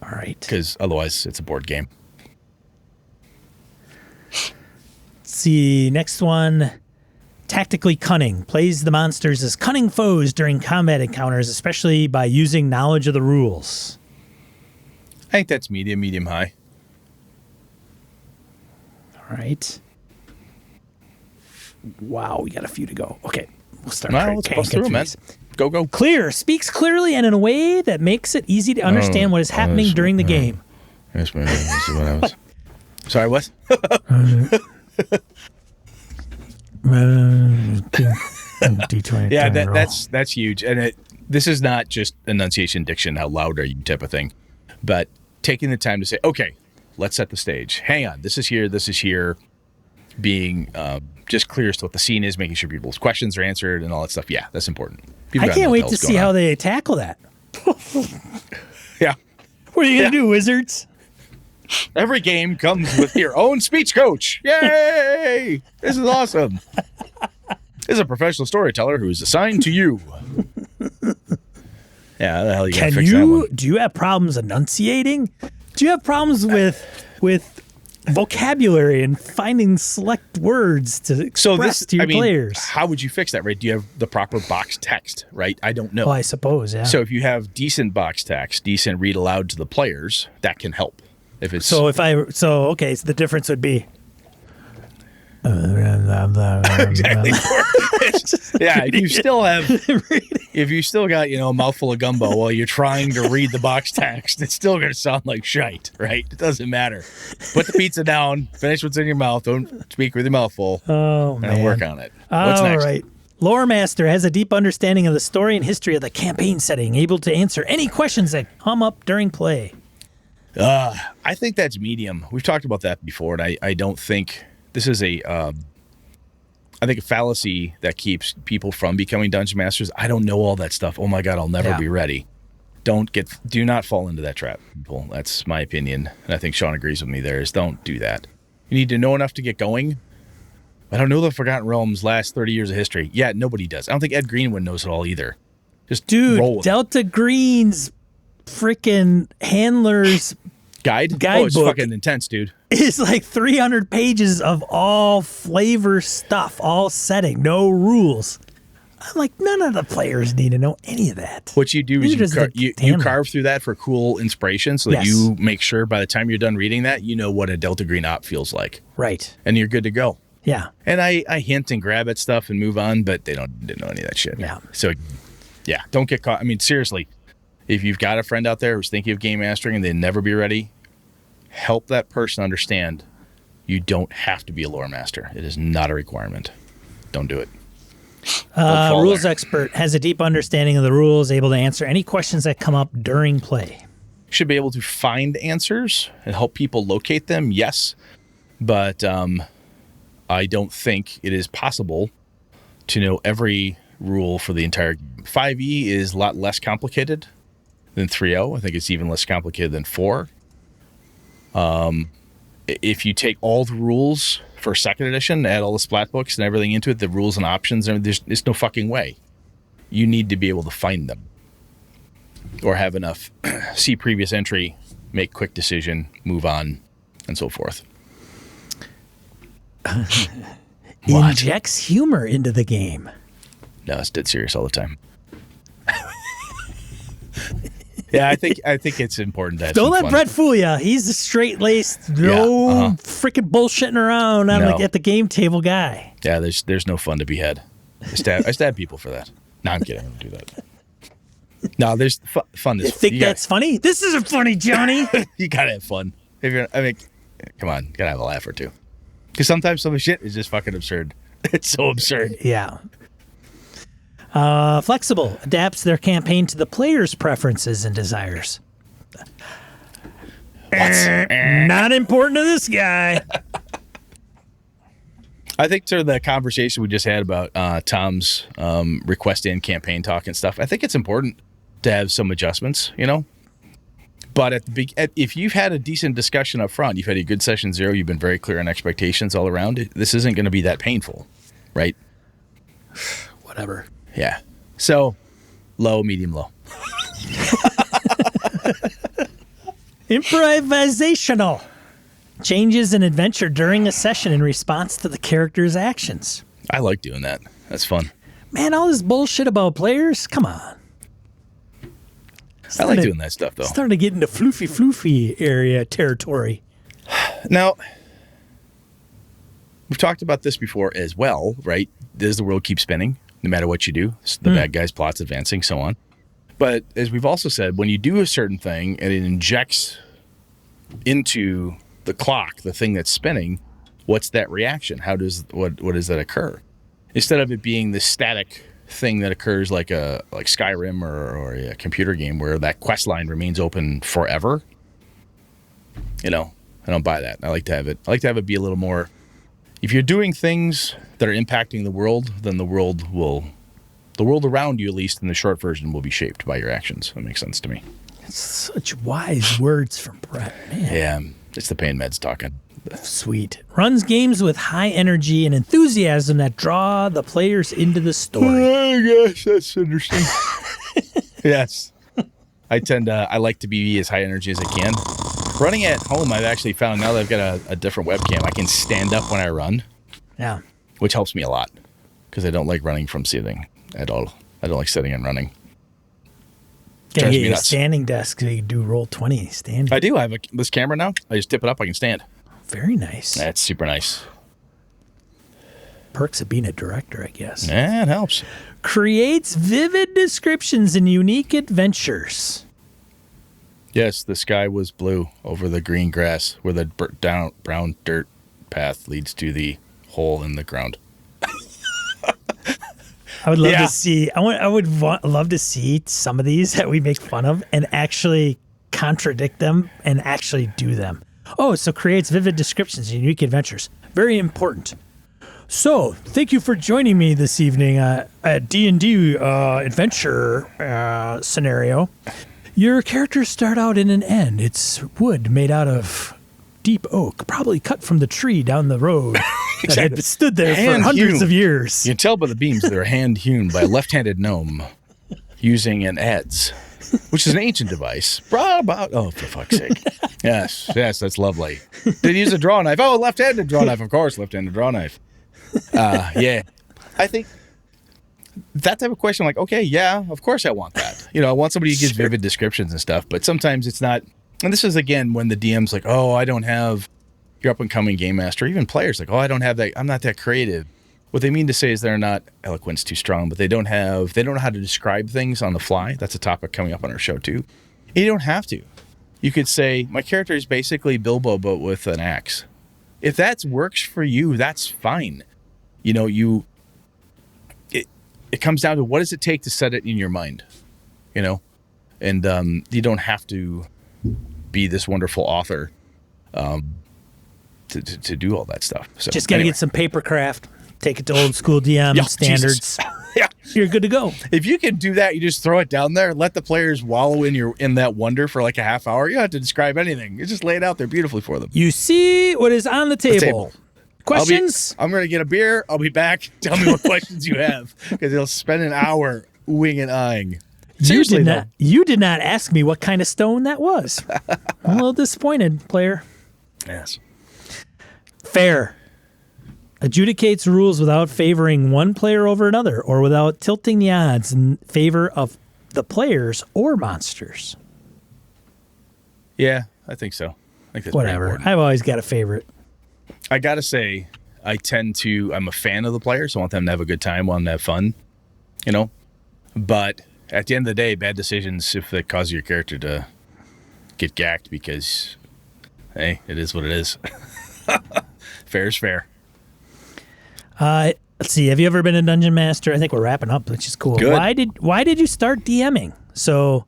All right. Because otherwise it's a board game. Let's see, next one. Tactically cunning. Plays the monsters as cunning foes during combat encounters, especially by using knowledge of the rules. I think that's medium high. All right. Wow, we got a few to go. Okay, we'll start. All right, let's bust through, man. Go. Clear. Speaks clearly and in a way that makes it easy to understand what is happening during the game. Yes, man. This is what I was. Sorry, what? D20. Yeah, that's huge. And this is not just enunciation, diction, how loud are you type of thing, but taking the time to say, okay, let's set the stage. Hang on, this is here. Being just clear as to what the scene is, making sure people's questions are answered and all that stuff. Yeah, that's important. I can't wait to see how they tackle that. Yeah. What are you going to do, wizards? Every game comes with your own speech coach. Yay! This is awesome. This is a professional storyteller who is assigned to you. Yeah, the hell you gotta fix that one. Do you have problems enunciating? Do you have problems with vocabulary and finding select words to express to your players? How would you fix that, right? Do you have the proper box text, right? I don't know. Well, I suppose, yeah. So if you have decent box text, decent read aloud to the players, that can help. So the difference would be exactly. Yeah, if you still got a mouthful of gumbo while you're trying to read the box text, it's still going to sound like shite, right? It doesn't matter. Put the pizza down, finish what's in your mouth, don't speak with your mouth full. Oh man, and work on it. What's next? All right, Lore Master has a deep understanding of the story and history of the campaign setting, able to answer any questions that come up during play. I think that's medium. We've talked about that before, and I don't think this is I think a fallacy that keeps people from becoming dungeon masters. I don't know all that stuff. Oh my God, I'll never be ready. Do not fall into that trap, people. That's my opinion. And I think Sean agrees with me there is don't do that. You need to know enough to get going. I don't know the Forgotten Realms last 30 years of history. Yeah, nobody does. I don't think Ed Greenwood knows it all either. Just roll with Delta Green's freaking handler's guidebook. It's fucking intense, dude. It's like 300 pages of all flavor stuff, all setting, no rules. I'm like, none of the players need to know any of that. What you do is you carve through that for cool inspiration so that you make sure by the time you're done reading that, you know what a Delta Green op feels like. Right. And you're good to go. Yeah. And I hint and grab at stuff and move on, but didn't know any of that shit. Yeah. So, yeah, don't get caught. I mean, seriously, if you've got a friend out there who's thinking of game mastering and they'd never be ready, help that person understand you don't have to be a lore master. It is not a requirement. Don't do it. Rules expert has a deep understanding of the rules, able to answer any questions that come up during play. Should be able to find answers and help people locate them, yes. But I don't think it is possible to know every rule for the entire game. 5e is a lot less complicated than 3.0. I think it's even less complicated than 4. If you take all the rules for 2nd edition, add all the splat books and everything into it, the rules and options, there's no fucking way. You need to be able to find them. Or have enough see previous entry, make quick decision, move on, and so forth. Injects humor into the game. No, it's dead serious all the time. Yeah, I think it's important that don't let Brett fool you. He's a straight-laced, freaking bullshitting around at the game table guy. Yeah, there's no fun to be had. I stab people for that. No, I'm kidding. I don't do that. No, there's fun. You think that's funny? This isn't funny, Johnny. You gotta have fun. Come on, gotta have a laugh or two. Because sometimes some of the shit is just fucking absurd. It's so absurd. Yeah. Flexible, adapts their campaign to the player's preferences and desires. Not important to this guy. I think to the conversation we just had about Tom's request in campaign talk and stuff, I think it's important to have some adjustments, But if you've had a decent discussion up front, you've had a good session 0, you've been very clear on expectations all around, this isn't going to be that painful, right? Whatever. Yeah. So, low, medium, low. Improvisational. Changes an adventure during a session in response to the character's actions. I like doing that. That's fun. Man, all this bullshit about players? Come on. I like doing that stuff, though. Starting to get into floofy area territory. Now, we've talked about this before as well, right? Does the world keep spinning no matter what you do? The bad guys' plots advancing, so on. But as we've also said, when you do a certain thing and it injects into the clock, the thing that's spinning, what's that reaction? What does that occur? Instead of it being this static thing that occurs like Skyrim or a computer game where that quest line remains open forever. I don't buy that. I like to have it be a little more. If you're doing things that are impacting the world, then the world around you, at least in the short version, will be shaped by your actions. That makes sense to me. It's such wise words from Brett, man. Yeah, it's the pain meds talking. Sweet. Runs games with high energy and enthusiasm that draw the players into the story. I guess that's interesting. Yes. I like to be as high energy as I can. Running at home, I've actually found now that I've got a different webcam, I can stand up when I run. Yeah. Which helps me a lot because I don't like running from sitting at all. I don't like sitting and running. Get a standing desk so you can do Roll20 standing. I do. I have this camera now. I just tip it up. I can stand. Very nice. That's super nice. Perks of being a director, I guess. Yeah, it helps. Creates vivid descriptions and unique adventures. Yes, the sky was blue over the green grass where the brown dirt path leads to the hole in the ground. I would love to see. Love to see some of these that we make fun of and actually contradict them and actually do them. Oh, so creates vivid descriptions and unique adventures. Very important. So, thank you for joining me this evening at D&D adventure scenario. Your characters start out in an inn. It's wood made out of deep oak, probably cut from the tree down the road that had stood there for hundreds of years. You can tell by the beams they're hand-hewn by a left-handed gnome using an adze, which is an ancient device. Brought about, for fuck's sake. Yes, that's lovely. Did he use a draw knife? Oh, left-handed draw knife, of course, left-handed draw knife. Yeah. I think that type of question, like, okay, yeah, of course I want that. I want somebody who gives vivid descriptions and stuff, but sometimes it's not. And this is, again, when the DM's like, oh, I don't have your up-and-coming game master. Even players like, oh, I don't have that. I'm not that creative. What they mean to say is they're not eloquence too strong, but they don't know how to describe things on the fly. That's a topic coming up on our show, too. And you don't have to. You could say, my character is basically Bilbo, but with an axe. If that works for you, that's fine. It comes down to what does it take to set it in your mind, and you don't have to be this wonderful author to do all that stuff. So just got to get some papercraft, take it to old school DM standards. Yeah, you're good to go. If you can do that, you just throw it down there, let the players wallow in that wonder for like a half hour. You don't have to describe anything. You just lay it out there beautifully for them. You see what is on the table. Questions? I'm going to get a beer. I'll be back. Tell me what questions you have, because they'll spend an hour oohing and eyeing. Seriously, you did not ask me what kind of stone that was. I'm a little disappointed, player. Yes. Fair. Adjudicates rules without favoring one player over another or without tilting the odds in favor of the players or monsters. Yeah, I think so. I think that's whatever. I've always got a favorite. I got to say, I'm a fan of the players. I want them to have a good time, want them to have fun, But at the end of the day, bad decisions, if they cause your character to get gacked because, hey, it is what it is. Fair is fair. Let's see. Have you ever been a dungeon master? I think we're wrapping up, which is cool. Good. Why did you start DMing? So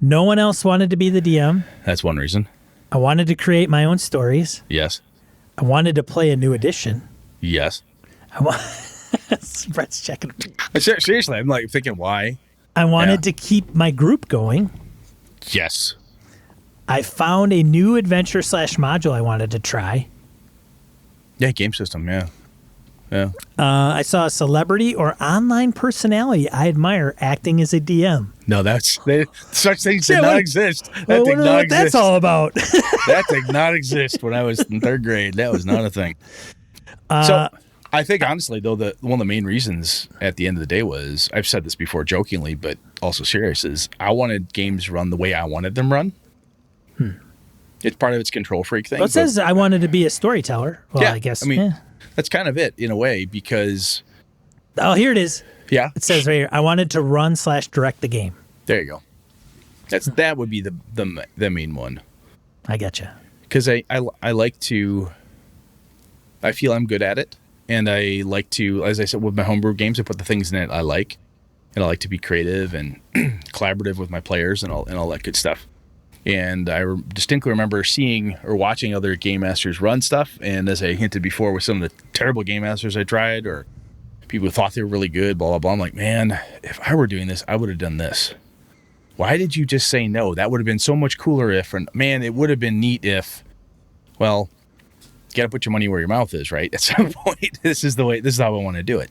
no one else wanted to be the DM. That's one reason. I wanted to create my own stories. Yes. I wanted to play a new edition. Yes. Brett's checking. Seriously, I'm like thinking why. I wanted to keep my group going. Yes. I found a new adventure / module I wanted to try. Yeah, game system, yeah. Yeah. I saw a celebrity or online personality I admire acting as a DM. No, such things did not exist. That did not exist. That's all about. That did not exist when I was in third grade. That was not a thing. So I think, honestly, though, one of the main reasons at the end of the day was, I've said this before jokingly, but also serious, is I wanted games run the way I wanted them run. It's part of its control freak thing. Well, it says I wanted to be a storyteller. Well, yeah, I guess. I mean, that's kind of it in a way, because. Oh, here it is. Yeah. It says right here, I wanted to run / direct the game. There you go. That would be the main one. I getcha. Because I like to. I feel I'm good at it, and I like to, as I said, with my homebrew games, I put the things in it I like, and I like to be creative and collaborative with my players and all that good stuff. And I distinctly remember seeing or watching other game masters run stuff, and as I hinted before, with some of the terrible game masters I tried, or people who thought they were really good, blah blah blah. I'm like, man, if I were doing this, I would have done this. Why did you just say no? That would have been so much cooler if, and man, it would have been neat if. Well, you got to put your money where your mouth is, right? At some point, this is how I want to do it.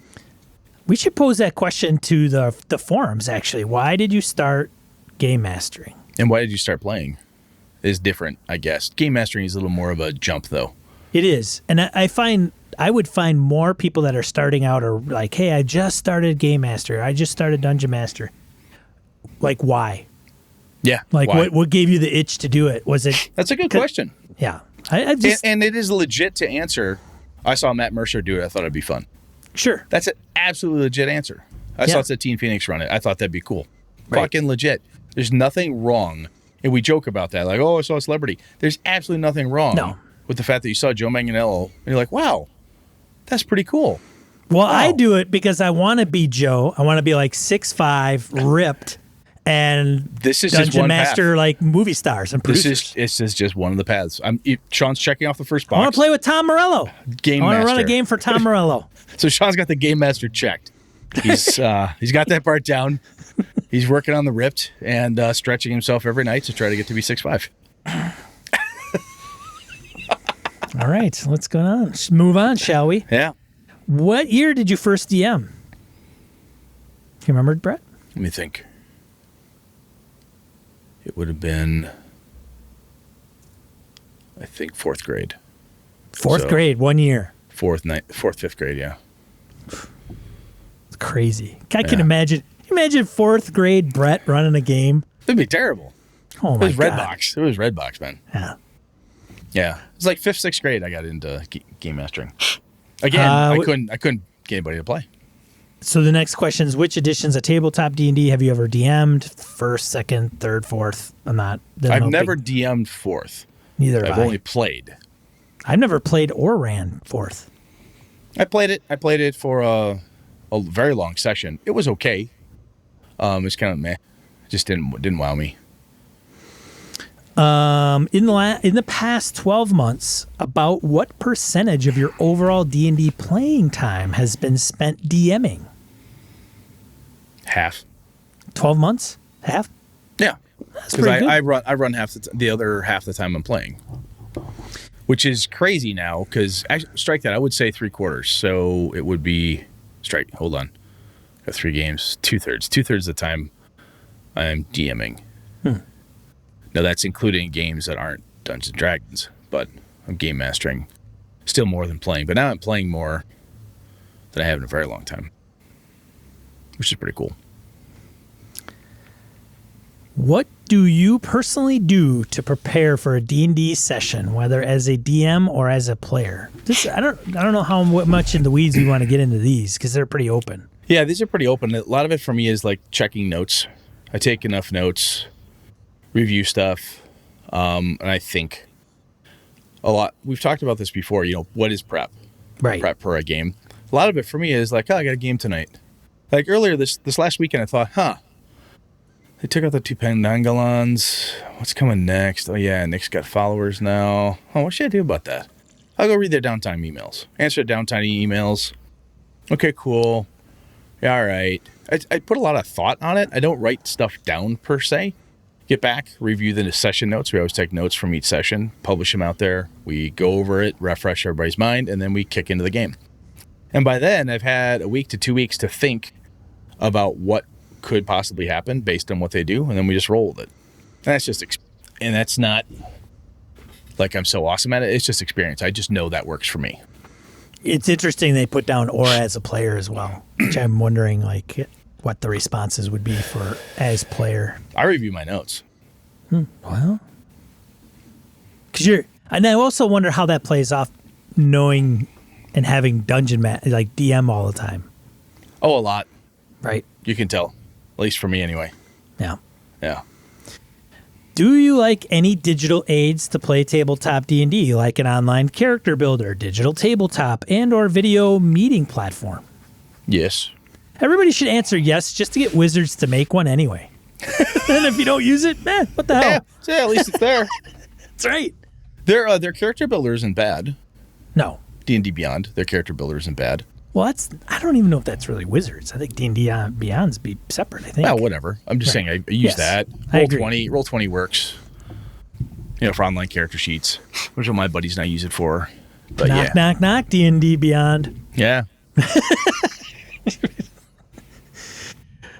We should pose that question to the forums, actually. Why did you start game mastering? And why did you start playing? Is different, I guess. Game mastering is a little more of a jump, though. It is. And I would find more people that are starting out are like, hey, I just started Game Master. I just started Dungeon Master. Like, why? Yeah. Like, why? what gave you the itch to do it? Was it? That's a good question. Yeah. I just, and it is legit to answer. I saw Matt Mercer do it. I thought it'd be fun. Sure. That's an absolutely legit answer. I saw Teen Phoenix run it. I thought that'd be cool. Right. Fucking legit. There's nothing wrong. And we joke about that. Like, oh, I saw a celebrity. There's absolutely nothing wrong with the fact that you saw Joe Manganiello and you're like, wow, that's pretty cool. Well, I do it because I want to be Joe. I want to be like 6'5", ripped, and this is Dungeon just one Master path. like movie stars and producers. This is just one of the paths. Sean's checking off the first box. I want to play with Tom Morello. Game I want to run a Master. game for Tom Morello. So Sean's got the Game Master checked. He's got that part down. He's working on the ripped and stretching himself every night to try to get to be 6'5". All right, let's go on. Let's move on, shall we? Yeah. What year did you first DM? You remember, Brett? Let me think. It would have been, I think, 4th grade. Fourth So- grade, 1 year. 4th, 5th grade, yeah. It's crazy. I can imagine. Imagine 4th grade Brett running a game. It'd be terrible. Oh It my was god. Redbox. It was Redbox, man. Yeah. Yeah. It was like 5th, 6th grade I got into game mastering. Again, I couldn't get anybody to play. So the next question is, which editions of tabletop D&D have you ever DM'd? First, second, third, fourth? I've never DM'd 4th. Neither I've have I. only played. I've never played or ran 4th. I played it for a very long session. It was okay. It was kind of meh. Just didn't wow me. In the past 12 months, about what percentage of your overall D&D playing time has been spent DMing? Half. 12 months? Half? Yeah. That's Because pretty good. I run half the other half the time I'm playing, which is crazy now. Because strike that, I would say 3/4. So it would be strike. Hold on, got 3 games, 2/3. 2/3 of the time I'm DMing. Now that's including games that aren't Dungeons and Dragons, but I'm game mastering still more than playing. But now I'm playing more than I have in a very long time, which is pretty cool. What do you personally do to prepare for a D&D session, whether as a DM or as a player? I don't know how much in the weeds we want to get into these because they're pretty open. Yeah, these are pretty open. A lot of it for me is like checking notes. I take enough notes, review stuff, and I think a lot. We've talked about this before. What is prep? Right. Prep for a game. A lot of it for me is like, I got a game tonight. Like earlier this last weekend, I thought, they took out the 2 Pendangalons. What's coming next? Oh yeah, Nick's got followers now. Oh, what should I do about that? I'll go read their downtime emails. Answer downtime emails. Okay, cool. Yeah, all right. I put a lot of thought on it. I don't write stuff down per se. Get back, review the session notes. We always take notes from each session, publish them out there. We go over it, refresh everybody's mind, and then we kick into the game. And by then, I've had a week to 2 weeks to think about what could possibly happen based on what they do, and then we just roll with it. And that's just, and that's not like I'm so awesome at it. It's just experience. I just know that works for me. It's interesting they put down aura as a player as well, which I'm wondering what the responses would be for as player. I review my notes. Well, and I also wonder how that plays off knowing and having like DM all the time. Oh, a lot. Right. You can tell. At least for me anyway. Yeah. Yeah. Do you like any digital aids to play tabletop D&D, like an online character builder, digital tabletop, and or video meeting platform? Yes. Everybody should answer yes just to get wizards to make one anyway. And if you don't use it, man, what the hell? Yeah, at least it's there. That's right. Their character builder isn't bad. No. D&D Beyond, their character builder isn't bad. Well, I don't even know if that's really wizards. I think D&D Beyond's be separate, I think. Well, whatever. I'm just saying I use that. I agree. Roll20 works. For online character sheets, which are my buddies and I use it for. But knock, knock, knock, D&D Beyond. Yeah.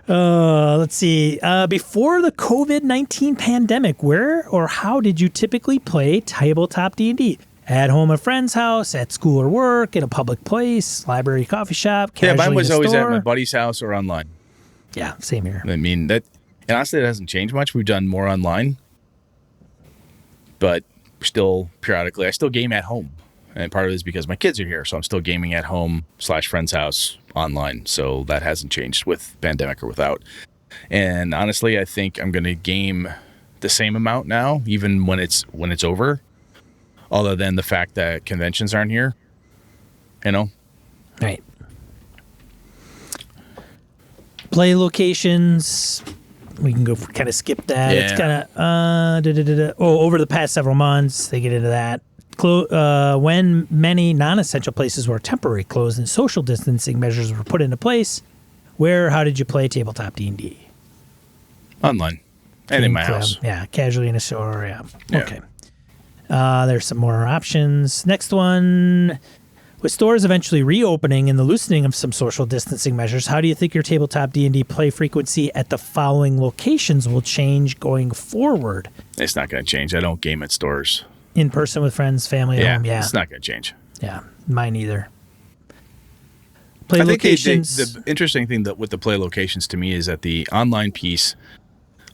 Let's see. Before the COVID-19 pandemic, where or how did you typically play tabletop D&D? At home, at a friend's house, at school or work, in a public place, library, coffee shop, Yeah, casually mine was in a always store? at my buddy's house or online. Yeah, same here. I mean, and honestly, that hasn't changed much. We've done more online, but still periodically, I still game at home. And part of it is because my kids are here, so I'm still gaming at home / friend's house online. So that hasn't changed with pandemic or without. And honestly, I think I'm going to game the same amount now, even when it's over, other than the fact that conventions aren't here, Right. Play locations. We can go kind of skip that. Yeah. It's kind of over the past several months, they get into that. When many non-essential places were temporarily closed and social distancing measures were put into place, how did you play tabletop D&D? Online. And in my house. Yeah, casually in a store, yeah. Yeah. Okay. There's some more options. Next one. With stores eventually reopening and the loosening of some social distancing measures, how do you think your tabletop D&D play frequency at the following locations will change going forward? It's not going to change. I don't game at stores. In person with friends, family at home, yeah. It's not going to change. Yeah, mine either. Play I think locations. the interesting thing with the play locations to me is that the online piece,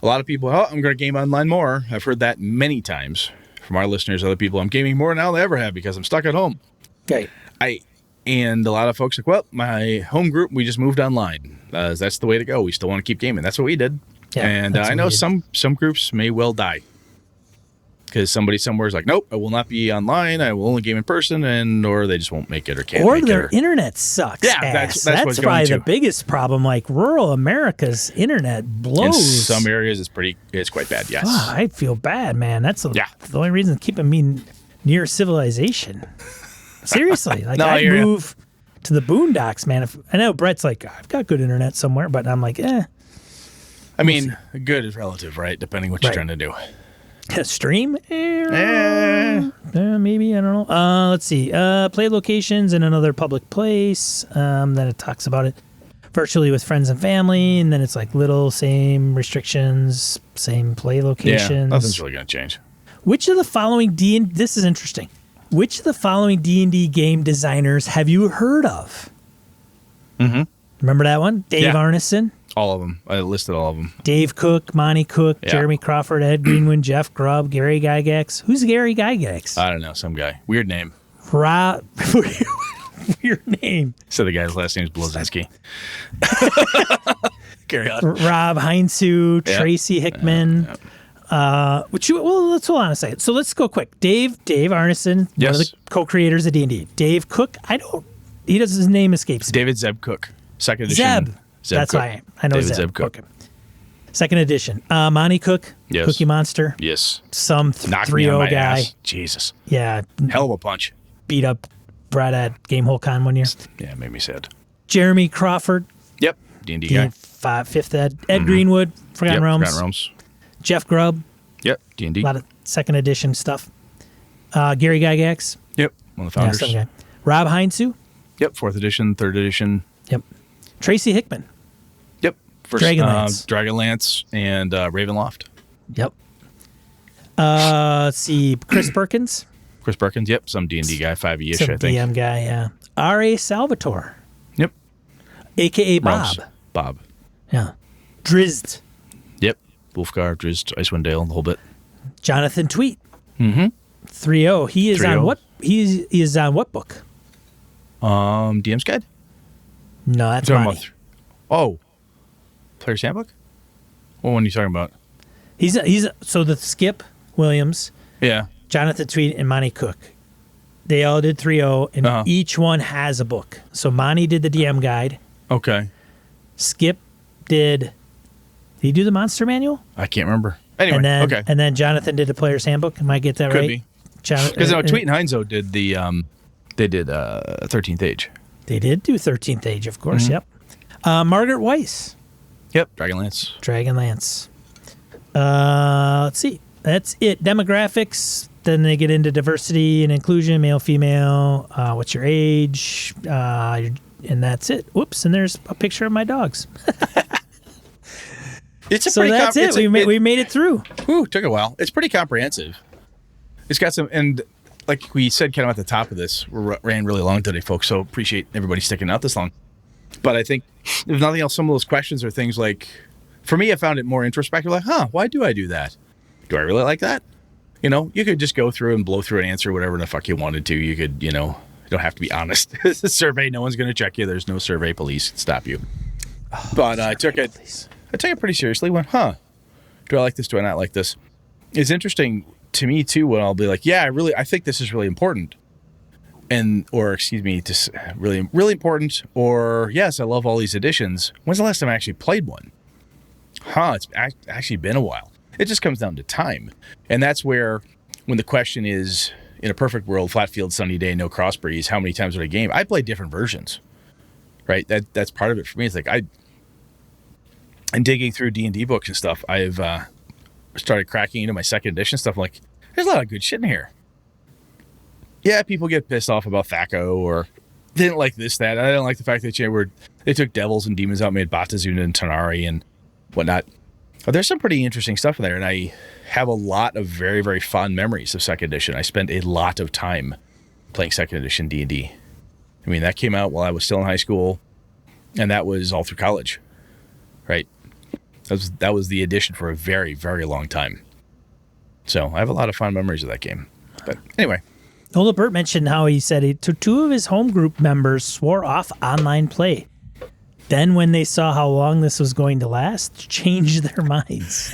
a lot of people, I'm going to game online more. I've heard that many times from our listeners, other people. I'm gaming more now than I ever have because I'm stuck at home. Okay. And a lot of folks are like, well, my home group, we just moved online. That's the way to go. We still want to keep gaming. That's what we did. Yeah, and I know some groups may well die because somebody somewhere is like, nope, I will not be online. I will only game in person, or they just won't make it or can't make it. Or their internet sucks. Yeah, ass. that's what's going probably to. the biggest problem. Like rural America's internet blows. In some areas, it's quite bad. Yes. Oh, I feel bad, man. That's the only reason keeping me near civilization. Seriously, like No, I'd move to the boondocks, man. I know Brett's like, I've got good internet somewhere, but I'm like, I mean, good is relative, right? Depending what you're trying to do. Stream? Maybe, I don't know. Let's see. Play locations in another public place. Then it talks about it virtually with friends and family, and then it's like same restrictions, same play locations. Yeah, nothing's really going to change. Which of the following this is interesting. Which of the following D&D game designers have you heard of? Mm-hmm. Remember that one? Dave Arneson? All of them. I listed all of them. Dave Cook, Monty Cook, Jeremy Crawford, Ed Greenwood, Jeff Grubb, Gary Gygax. Who's Gary Gygax? I don't know. Some guy. Weird name. Weird name. So the guy's last name is Blazinski. Carry on. Rob Heinzu, Tracy Hickman. That's hold on a second. So let's go quick. Dave Arneson, one of the co-creators of D&D. Dave Cook, his name escapes me. David Zeb Cook, second edition. Zeb That's Cook. why I know David Zeb Cook. Okay. Second edition. Monty Cook, Yes. Cookie Monster. Yes. Some Knocked me on 3-0 my guy. ass. Jesus. Yeah. Hell of a punch. Beat up Brad at Gamehole Con one year. Yeah, it made me sad. Jeremy Crawford. Yep. D&D guy. Fifth Ed. Ed Greenwood, Forgotten Realms. Forgotten Realms. Jeff Grubb. Yep. D&D. A lot of second edition stuff. Gary Gygax. Yep. One of the founders. Yeah, some guy. Rob Heinzu. Yep. Fourth edition, third edition. Yep. Tracy Hickman. Yep. First, Dragonlance. Dragonlance and Ravenloft. Yep. Let's see. Chris Perkins. Chris Perkins. Yep. Some D&D guy, 5e-ish, Some I think. DM guy, yeah. R.A. Salvatore. Yep. A.K.A. Bob. Realms. Bob. Yeah. Drizzt. Yep. Wolfgar, Drizzt, Icewind Dale, the whole bit. Jonathan Tweet. Mm-hmm. 3-0. He is 3-0. on what? He is on what book? DM's Guide? No, that's You're talking Monty. about Player's Handbook? What one are you talking about? He's so the Skip Williams, Yeah. Jonathan Tweet, and Monty Cook. They all did 3-0, and each one has a book. So Monty did the DM Guide. Okay. Skip did he do the Monster Manual? I can't remember. Anyway, and then Jonathan did the Player's Handbook. Am I get that Could right? be. Because Tweet and Heinzo did they did 13th Age. They did do 13th Age, of course. Yep. Margaret Weiss. Yep. Dragonlance. Dragonlance. Let's see. That's it. Demographics. Then they get into diversity and inclusion, male, female. What's your age? And that's it. Whoops. And there's a picture of my dogs. That's it. We made it through. Whew, took a while. It's pretty comprehensive. It's got some, and like we said kind of at the top of this, we ran really long today, folks, so appreciate everybody sticking out this long. But I think, if nothing else, some of those questions are things like, for me, I found it more introspective, like, why do I do that? Do I really like that? You could just go through and blow through an answer, whatever the fuck you wanted to. You could, you don't have to be honest. It's a survey. No one's going to check you. There's no survey police to stop you. But I took it pretty seriously. Went, do I like this? Do I not like this? It's interesting to me too when I'll be like, I think this is really important. or excuse me, just really, really important, or yes, I love all these editions. When's the last time I actually played one? It's actually been a while. It just comes down to time. And that's where, when the question is, in a perfect world, flat field, sunny day, no crossbreeds, how many times would I game? I play different versions, right? That's part of it for me. It's like, I'm digging through D&D books and stuff. I've started cracking into my second edition stuff. I'm like, there's a lot of good shit in here. Yeah, people get pissed off about Thaco, or they didn't like this, that. I don't like the fact that they took devils and demons out, made Batazuna and Tanari and whatnot. But there's some pretty interesting stuff in there, and I have a lot of very, very fond memories of second edition. I spent a lot of time playing second edition D&D. I mean, that came out while I was still in high school, and that was all through college, right? That was the edition for a very, very long time. So I have a lot of fond memories of that game. But anyway. Ola Burt mentioned how he said two of his home group members swore off online play. Then when they saw how long this was going to last, changed their minds.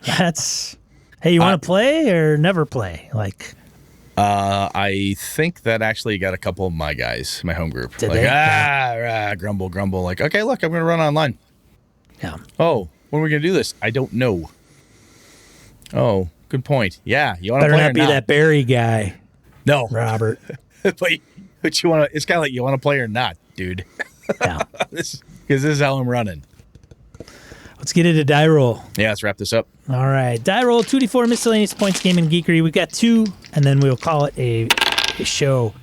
Hey, you want to play or never play? Like, I think that actually got a couple of my guys, my home group. Did like, they? Grumble. Like, okay, look, I'm going to run online. Yeah. Oh, when are we going to do this? I don't know. Oh, good point. Yeah, you want to play Better or not be that Barry guy. No, Robert. but you want to? It's kind of like you want to play or not, dude. Yeah. Because this is how I'm running. Let's get into die roll. Yeah, let's wrap this up. All right, die roll 2d4 miscellaneous points, game and geekery. We got 2, and then we'll call it a show.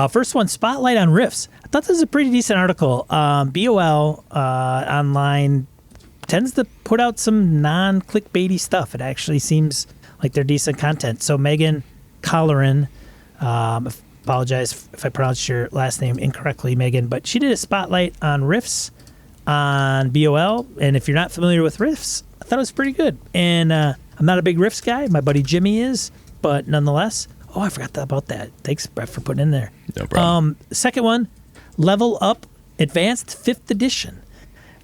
First one, spotlight on riffs. I thought this was a pretty decent article. BOL online tends to put out some non-clickbaity stuff. It actually seems like they're decent content. So Megan Colleran, apologize if I pronounced your last name incorrectly, Megan, but she did a spotlight on riffs on BOL. And if you're not familiar with riffs, I thought it was pretty good. And I'm not a big riffs guy. My buddy Jimmy is, but nonetheless. Oh, I forgot about that. Thanks, Brett, for putting in there. No problem. Second one, Level Up Advanced 5th Edition,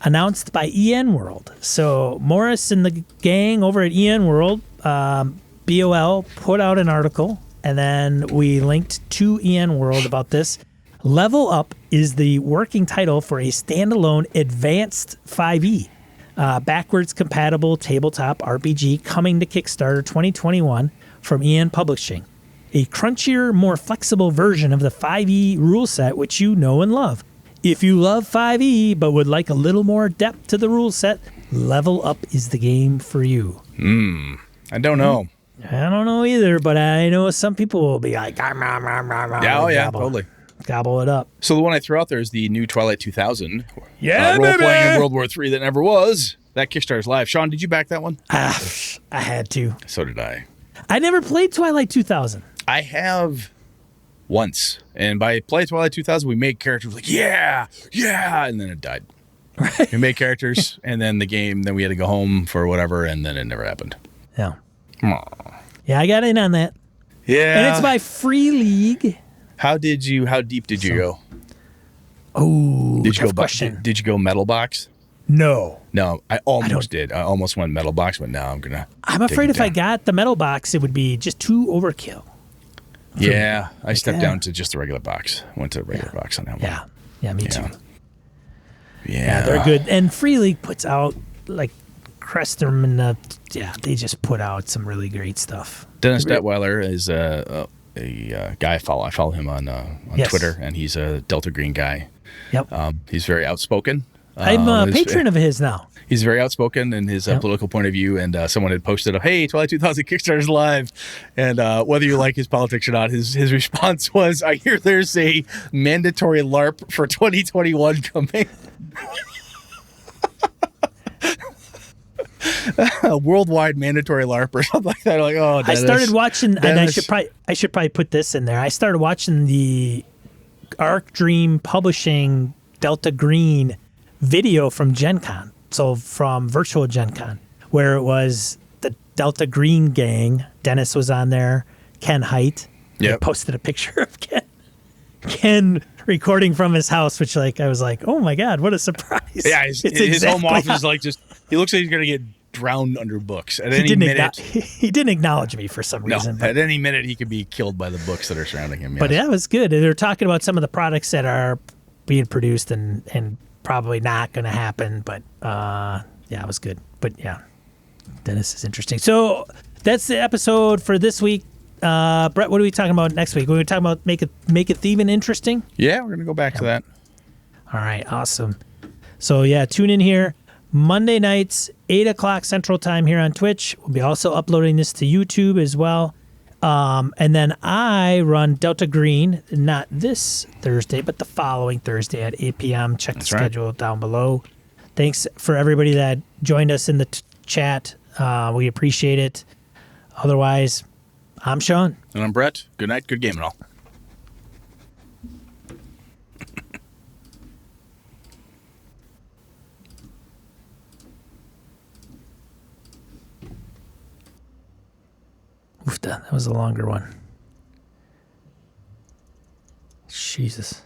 announced by EN World. So Morris and the gang over at EN World, BOL put out an article, and then we linked to EN World about this. Level Up is the working title for a standalone Advanced 5e, backwards compatible tabletop RPG coming to Kickstarter 2021 from EN Publishing. A crunchier, more flexible version of the 5e rule set, which you know and love. If you love 5e but would like a little more depth to the rule set, Level Up is the game for you. I don't know. I don't know either, but I know some people will be like, Yeah, totally. Gobble it up. So the one I threw out there is the new Twilight 2000. Yeah, role-playing in World War III that never was. That Kickstarter's live. Sean, did you back that one? I had to. So did I. I never played Twilight 2000. I have once. And by play Twilight 2000, we made characters like, yeah, and then it died. Right. We made characters, and then the game, then we had to go home for whatever, and then it never happened. Yeah. Aww. Yeah, I got in on that. Yeah. And it's by Free League. How deep did you go? Oh, did you go question. Did you go metal box? No. No, I almost did. I almost went metal box, but now I'm afraid if I got the metal box, it would be just too overkill. Yeah, I stepped down to just the regular box. Went to the regular box on that one. Yeah, me too. Yeah, they're good. And Free League puts out, like, Crestrum and they just put out some really great stuff. Dennis Detweiler is a guy I follow. I follow him on Twitter, and he's a Delta Green guy. Yep. He's very outspoken. I'm a patron of his now. He's very outspoken in his political point of view, and someone had posted, hey, Twilight 2000 Kickstarter's live, and whether you like his politics or not, his response was, I hear there's a mandatory LARP for 2021 coming. A worldwide mandatory LARP or something like that. Like, oh, Dennis, I started watching, and I should probably put this in there. I started watching the Arc Dream Publishing Delta Green video from Gen Con. So from virtual Gen Con, where it was the Delta Green gang. Dennis was on there. Ken Height. Yep. Posted a picture of Ken recording from his house, which I was like, oh my God, what a surprise. Yeah, his home office is like he looks like he's going to get drown under books. At He any didn't, minute, he didn't acknowledge me for some no, reason. at any minute he could be killed by the books that are surrounding him. But yes. yeah, it was good. They're talking about some of the products that are being produced and probably not going to happen. But yeah, it was good. But yeah, Dennis is interesting. So that's the episode for this week. Brett, what are we talking about next week? We're talking about make it thieving interesting. Yeah, we're gonna go back to that. All right, awesome. So yeah, tune in here Monday nights, 8:00 Central Time here on Twitch. We'll be also uploading this to YouTube as well. And then I run Delta Green, not this Thursday, but the following Thursday at 8 p.m. Check the schedule down below. Thanks for everybody that joined us in the chat. We appreciate it. Otherwise, I'm Sean. And I'm Brett. Good night, good game and all. Oof, that was a longer one. Jesus.